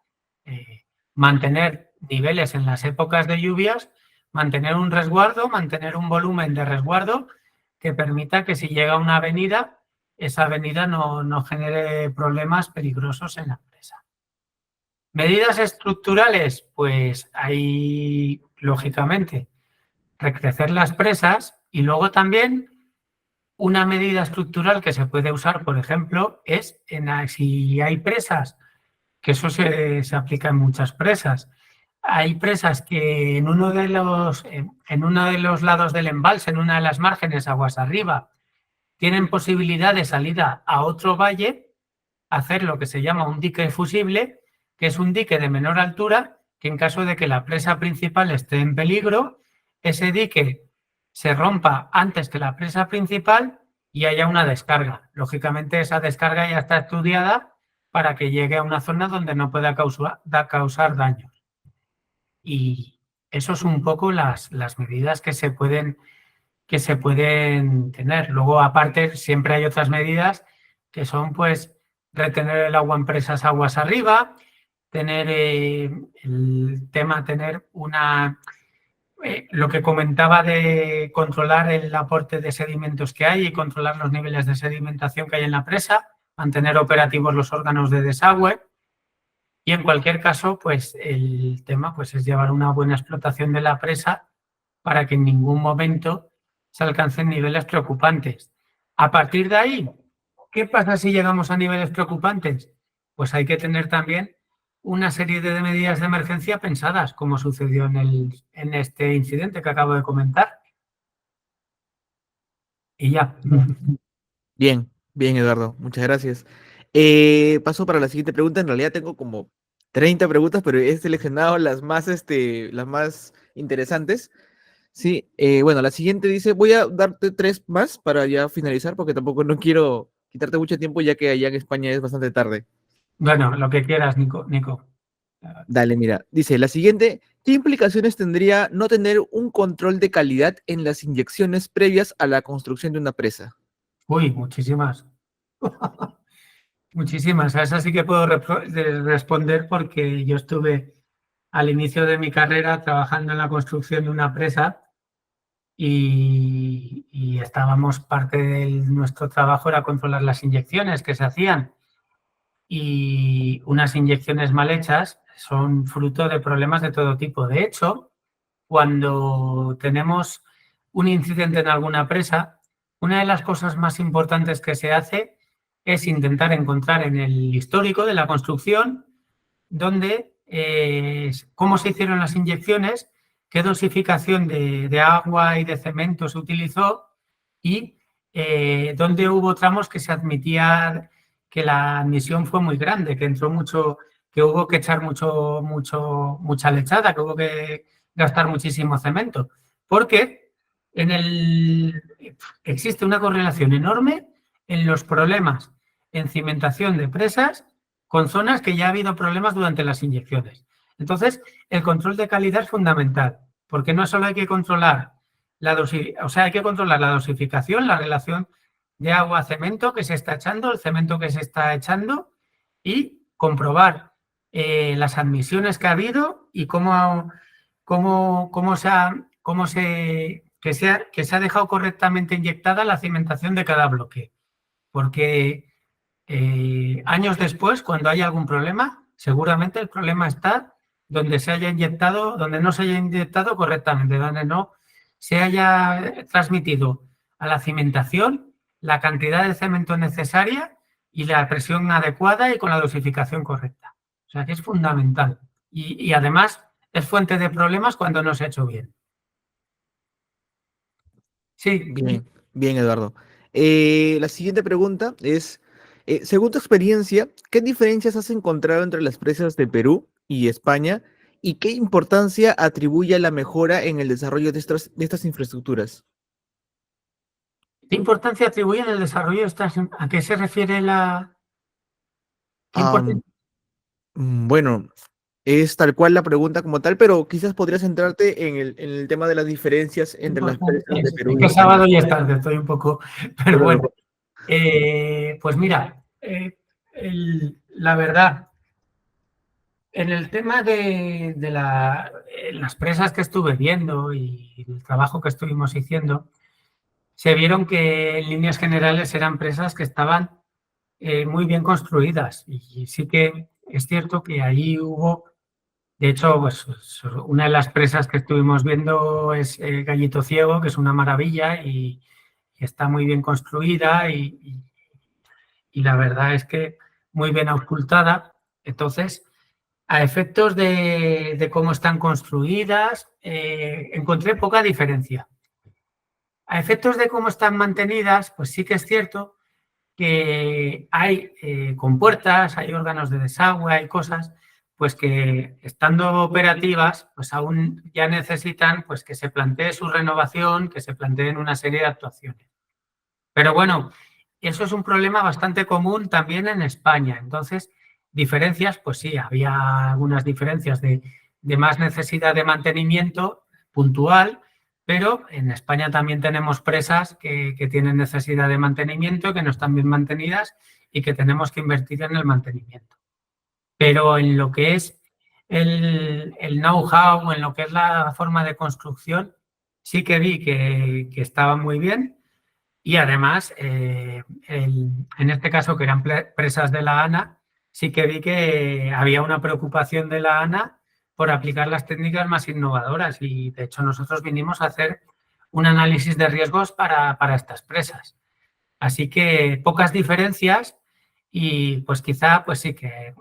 mantener niveles en las épocas de lluvias, mantener un resguardo, mantener un volumen de resguardo que permita que si llega una avenida, esa avenida no genere problemas peligrosos en la presa. Medidas estructurales, pues hay, lógicamente, recrecer las presas, y luego también una medida estructural que se puede usar, por ejemplo, es si hay presas, que eso se aplica en muchas presas. Hay presas que en uno de los lados del embalse, en una de las márgenes, aguas arriba, tienen posibilidad de salida a otro valle, hacer lo que se llama un dique fusible, que es un dique de menor altura, que en caso de que la presa principal esté en peligro, ese dique se rompa antes que la presa principal y haya una descarga. Lógicamente, esa descarga ya está estudiada para que llegue a una zona donde no pueda causar daños. Y eso es un poco las medidas que se pueden tener. Luego, aparte, siempre hay otras medidas que son, pues, retener el agua en presas aguas arriba, tener lo que comentaba de controlar el aporte de sedimentos que hay y controlar los niveles de sedimentación que hay en la presa, mantener operativos los órganos de desagüe. Y en cualquier caso, pues el tema, pues, es llevar una buena explotación de la presa para que en ningún momento se alcancen niveles preocupantes. A partir de ahí, ¿qué pasa si llegamos a niveles preocupantes? Pues hay que tener también una serie de medidas de emergencia pensadas, como sucedió en este incidente que acabo de comentar. Y ya. Bien, bien, Eduardo, muchas gracias. Paso para la siguiente pregunta. En realidad tengo como 30 preguntas, pero he seleccionado las más interesantes. Sí, bueno, la siguiente dice, voy a darte tres más para ya finalizar, porque tampoco no quiero quitarte mucho tiempo, ya que allá en España es bastante tarde. Bueno, lo que quieras, Nico. Dale, mira, dice, la siguiente, ¿qué implicaciones tendría no tener un control de calidad en las inyecciones previas a la construcción de una presa? Uy, muchísimas. Muchísimas. A esa sí que puedo responder, porque yo estuve al inicio de mi carrera trabajando en la construcción de una presa y estábamos, parte de nuestro trabajo era controlar las inyecciones que se hacían, y unas inyecciones mal hechas son fruto de problemas de todo tipo. De hecho, cuando tenemos un incidente en alguna presa, una de las cosas más importantes que se hace es intentar encontrar en el histórico de la construcción donde, cómo se hicieron las inyecciones, qué dosificación de agua y de cemento se utilizó y dónde hubo tramos que se admitía que la admisión fue muy grande, que entró mucho, que hubo que echar mucha lechada, que hubo que gastar muchísimo cemento, porque existe una correlación enorme en los problemas en cimentación de presas con zonas que ya ha habido problemas durante las inyecciones. Entonces, el control de calidad es fundamental, porque no solo hay que controlar hay que controlar la dosificación, la relación de agua-cemento que se está echando, el cemento que se está echando y comprobar las admisiones que ha habido y que se ha dejado correctamente inyectada la cimentación de cada bloque. Porque años después, cuando haya algún problema, seguramente el problema está donde se haya inyectado, donde no se haya inyectado correctamente, donde no se haya transmitido a la cimentación la cantidad de cemento necesaria y la presión adecuada y con la dosificación correcta. O sea que es fundamental. Y además es fuente de problemas cuando no se ha hecho bien. Sí. Bien, bien, Eduardo. La siguiente pregunta es, según tu experiencia, ¿qué diferencias has encontrado entre las presas de Perú y España y qué importancia atribuye a la mejora en el desarrollo de estas infraestructuras? ¿Qué importancia atribuye en el desarrollo de estas? ¿A qué se refiere la...? ¿Qué Am, importancia? bueno, es tal cual la pregunta como tal, pero quizás podrías centrarte en el tema de las diferencias entre las presas de Es Perú y que es España. sábado y es tarde, estoy un poco... No Pero te bueno, preocupes. pues mira, la verdad, en el tema de las presas que estuve viendo y el trabajo que estuvimos haciendo, se vieron que en líneas generales eran presas que estaban muy bien construidas. Y sí que es cierto que ahí hubo, de hecho, pues, una de las presas que estuvimos viendo es Gallito Ciego, que es una maravilla y está muy bien construida y la verdad es que muy bien auscultada. Entonces, a efectos de cómo están construidas, encontré poca diferencia. A efectos de cómo están mantenidas, pues sí que es cierto que hay compuertas, hay órganos de desagüe, hay cosas, pues que estando operativas, pues aún ya necesitan pues que se plantee su renovación, que se planteen una serie de actuaciones. Pero bueno, eso es un problema bastante común también en España. Entonces, diferencias, pues sí, había algunas diferencias de más necesidad de mantenimiento puntual, pero en España también tenemos presas que tienen necesidad de mantenimiento, que no están bien mantenidas y que tenemos que invertir en el mantenimiento. Pero en lo que es el know-how, en lo que es la forma de construcción, sí que vi que estaba muy bien y además, en este caso, que eran presas de la ANA, sí que vi que había una preocupación de la ANA por aplicar las técnicas más innovadoras y, de hecho, nosotros vinimos a hacer un análisis de riesgos para estas presas. Así que pocas diferencias y, pues, quizá, pues sí que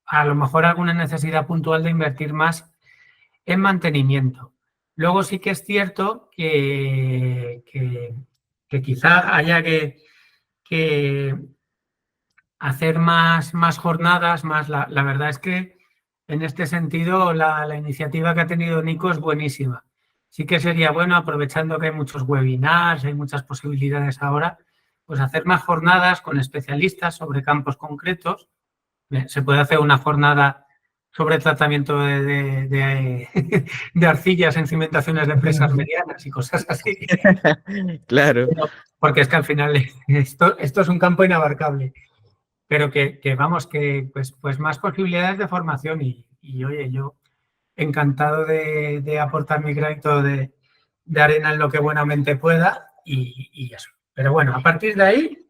a lo mejor alguna necesidad puntual de invertir más en mantenimiento. Luego sí que es cierto que quizá haya que hacer más jornadas, la verdad es que en este sentido la iniciativa que ha tenido Nico es buenísima. Sí que sería bueno, aprovechando que hay muchos webinars, hay muchas posibilidades ahora, pues hacer más jornadas con especialistas sobre campos concretos. Se puede hacer una jornada sobre tratamiento de arcillas en cimentaciones de presas medianas y cosas así. Claro. Porque es que al final esto es un campo inabarcable. Pero vamos, que pues más posibilidades de formación oye, yo encantado de aportar mi granito de arena en lo que buenamente pueda y eso. Pero bueno, a partir de ahí,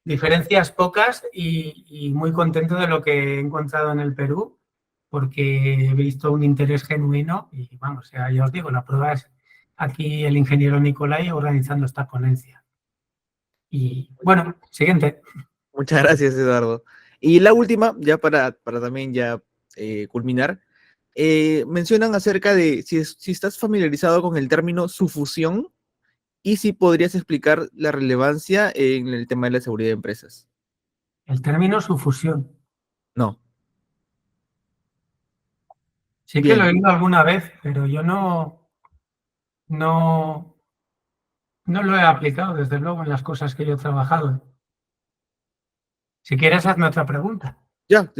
diferencias pocas y muy contento de lo que he encontrado en el Perú, porque he visto un interés genuino y vamos, ya os digo, la prueba es aquí el ingeniero Nicolai organizando esta ponencia. Y bueno, siguiente. Muchas gracias, Eduardo. Y la última, ya para también ya culminar, mencionan acerca de si estás familiarizado con el término sufusión y si podrías explicar la relevancia en el tema de la seguridad de empresas. El término sufusión. No. Sí que lo he Bien. oído alguna vez, pero yo no, no lo he aplicado, desde luego, en las cosas que yo he trabajado. Si quieres, hazme otra pregunta. Ya,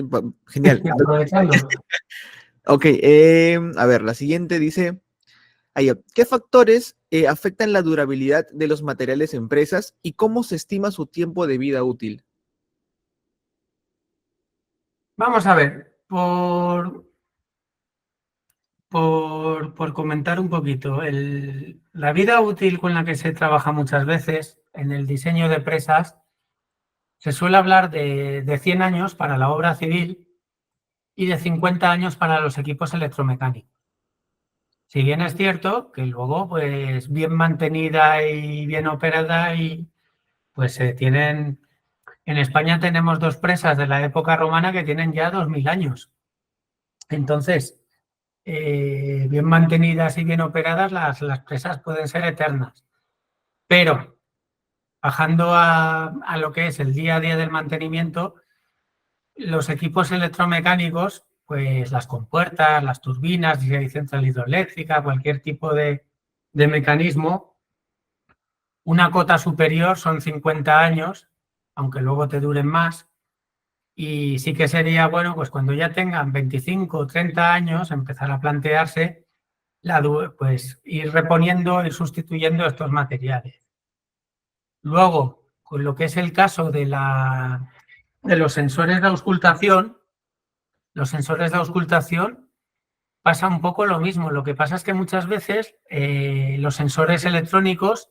genial. Aprovechando. Ok, a ver, la siguiente dice, ¿qué factores afectan la durabilidad de los materiales en empresas y cómo se estima su tiempo de vida útil? Vamos a ver, por comentar un poquito, la vida útil con la que se trabaja muchas veces en el diseño de presas, se suele hablar de 100 años para la obra civil y de 50 años para los equipos electromecánicos. Si bien es cierto que luego, pues bien mantenida y bien operada, y pues se tienen, en España tenemos dos presas de la época romana que tienen ya 2000 años. Entonces, bien mantenidas y bien operadas, las presas pueden ser eternas. Pero bajando a lo que es el día a día del mantenimiento, los equipos electromecánicos, pues las compuertas, las turbinas, si hay central hidroeléctrica, cualquier tipo de mecanismo, una cota superior son 50 años, aunque luego te duren más. Y sí que sería bueno, pues cuando ya tengan 25 o 30 años, empezar a plantearse pues ir reponiendo, ir sustituyendo estos materiales. Luego, con lo que es el caso de los sensores de auscultación, los sensores de auscultación pasa un poco lo mismo. Lo que pasa es que muchas veces los sensores electrónicos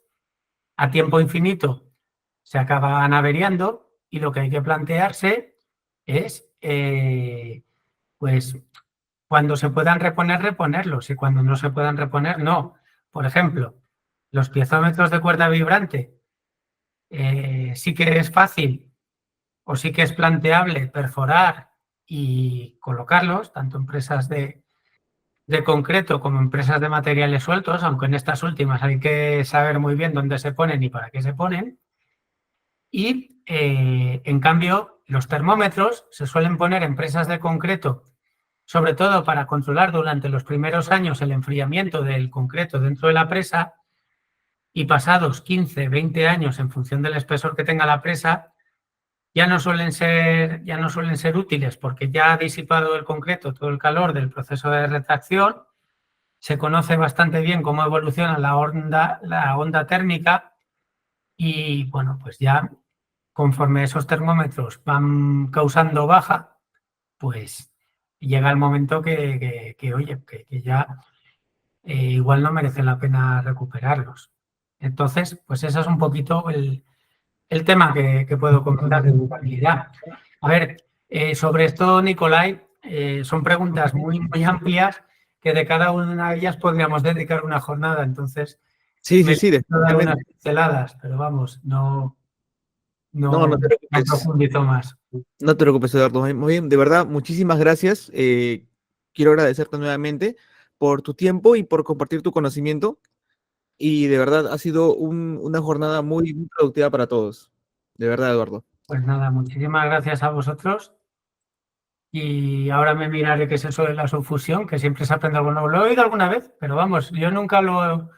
a tiempo infinito se acaban averiando y lo que hay que plantearse es, pues, cuando se puedan reponer, reponerlos, y cuando no se puedan reponer, no. Por ejemplo, los piezómetros de cuerda vibrante sí que es fácil o sí que es planteable perforar y colocarlos, tanto empresas de concreto como empresas de materiales sueltos, aunque en estas últimas hay que saber muy bien dónde se ponen y para qué se ponen. Y en cambio, los termómetros se suelen poner en presas de concreto, sobre todo para controlar durante los primeros años el enfriamiento del concreto dentro de la presa, y pasados 15, 20 años, en función del espesor que tenga la presa, ya no suelen ser útiles porque ya ha disipado el concreto todo el calor del proceso de retracción. Se conoce bastante bien cómo evoluciona la onda térmica y, bueno, pues ya conforme esos termómetros van causando baja, pues llega el momento oye, que ya igual no merece la pena recuperarlos. Entonces, pues eso es un poquito el tema que puedo comentar de durabilidad. A ver, sobre esto, Nicolai, son preguntas muy, muy amplias que de cada una de ellas podríamos dedicar una jornada. Entonces, Sí, me sí, sí, puedo dar unas definitivamente. pinceladas, pero vamos, No, no te no preocupes. profundizo más. No te preocupes, Eduardo. Muy bien, de verdad, muchísimas gracias. Quiero agradecerte nuevamente por tu tiempo y por compartir tu conocimiento. Y de verdad ha sido una jornada muy, muy productiva para todos. De verdad, Eduardo. Pues nada, muchísimas gracias a vosotros. Y ahora me miraré qué es eso de la subfusión, que siempre se aprende algo nuevo. Lo he oído alguna vez, pero vamos, yo nunca lo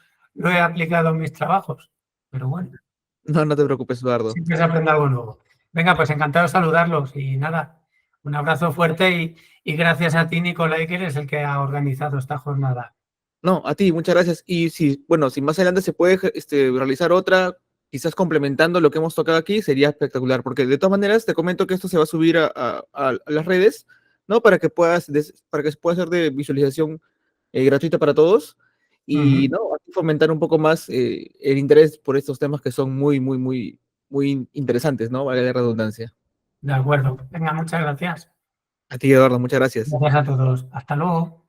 he aplicado en mis trabajos. Pero bueno, No, no te preocupes, Eduardo. siempre se aprende algo nuevo. Venga, pues encantado de saludarlos y nada, un abrazo fuerte y gracias a ti, Nicolai, que eres el que ha organizado esta jornada. No, a ti, muchas gracias. Y si, bueno, si más adelante se puede realizar otra, quizás complementando lo que hemos tocado aquí, sería espectacular, porque de todas maneras te comento que esto se va a subir a las redes, ¿no? Para que se pueda hacer de visualización gratuita para todos y, Ujú. ¿no? Así fomentar un poco más el interés por estos temas que son muy, muy, muy, muy interesantes, ¿no? Vale la redundancia. De acuerdo. Venga, muchas gracias. A ti, Eduardo, muchas gracias. Gracias a todos. Hasta luego.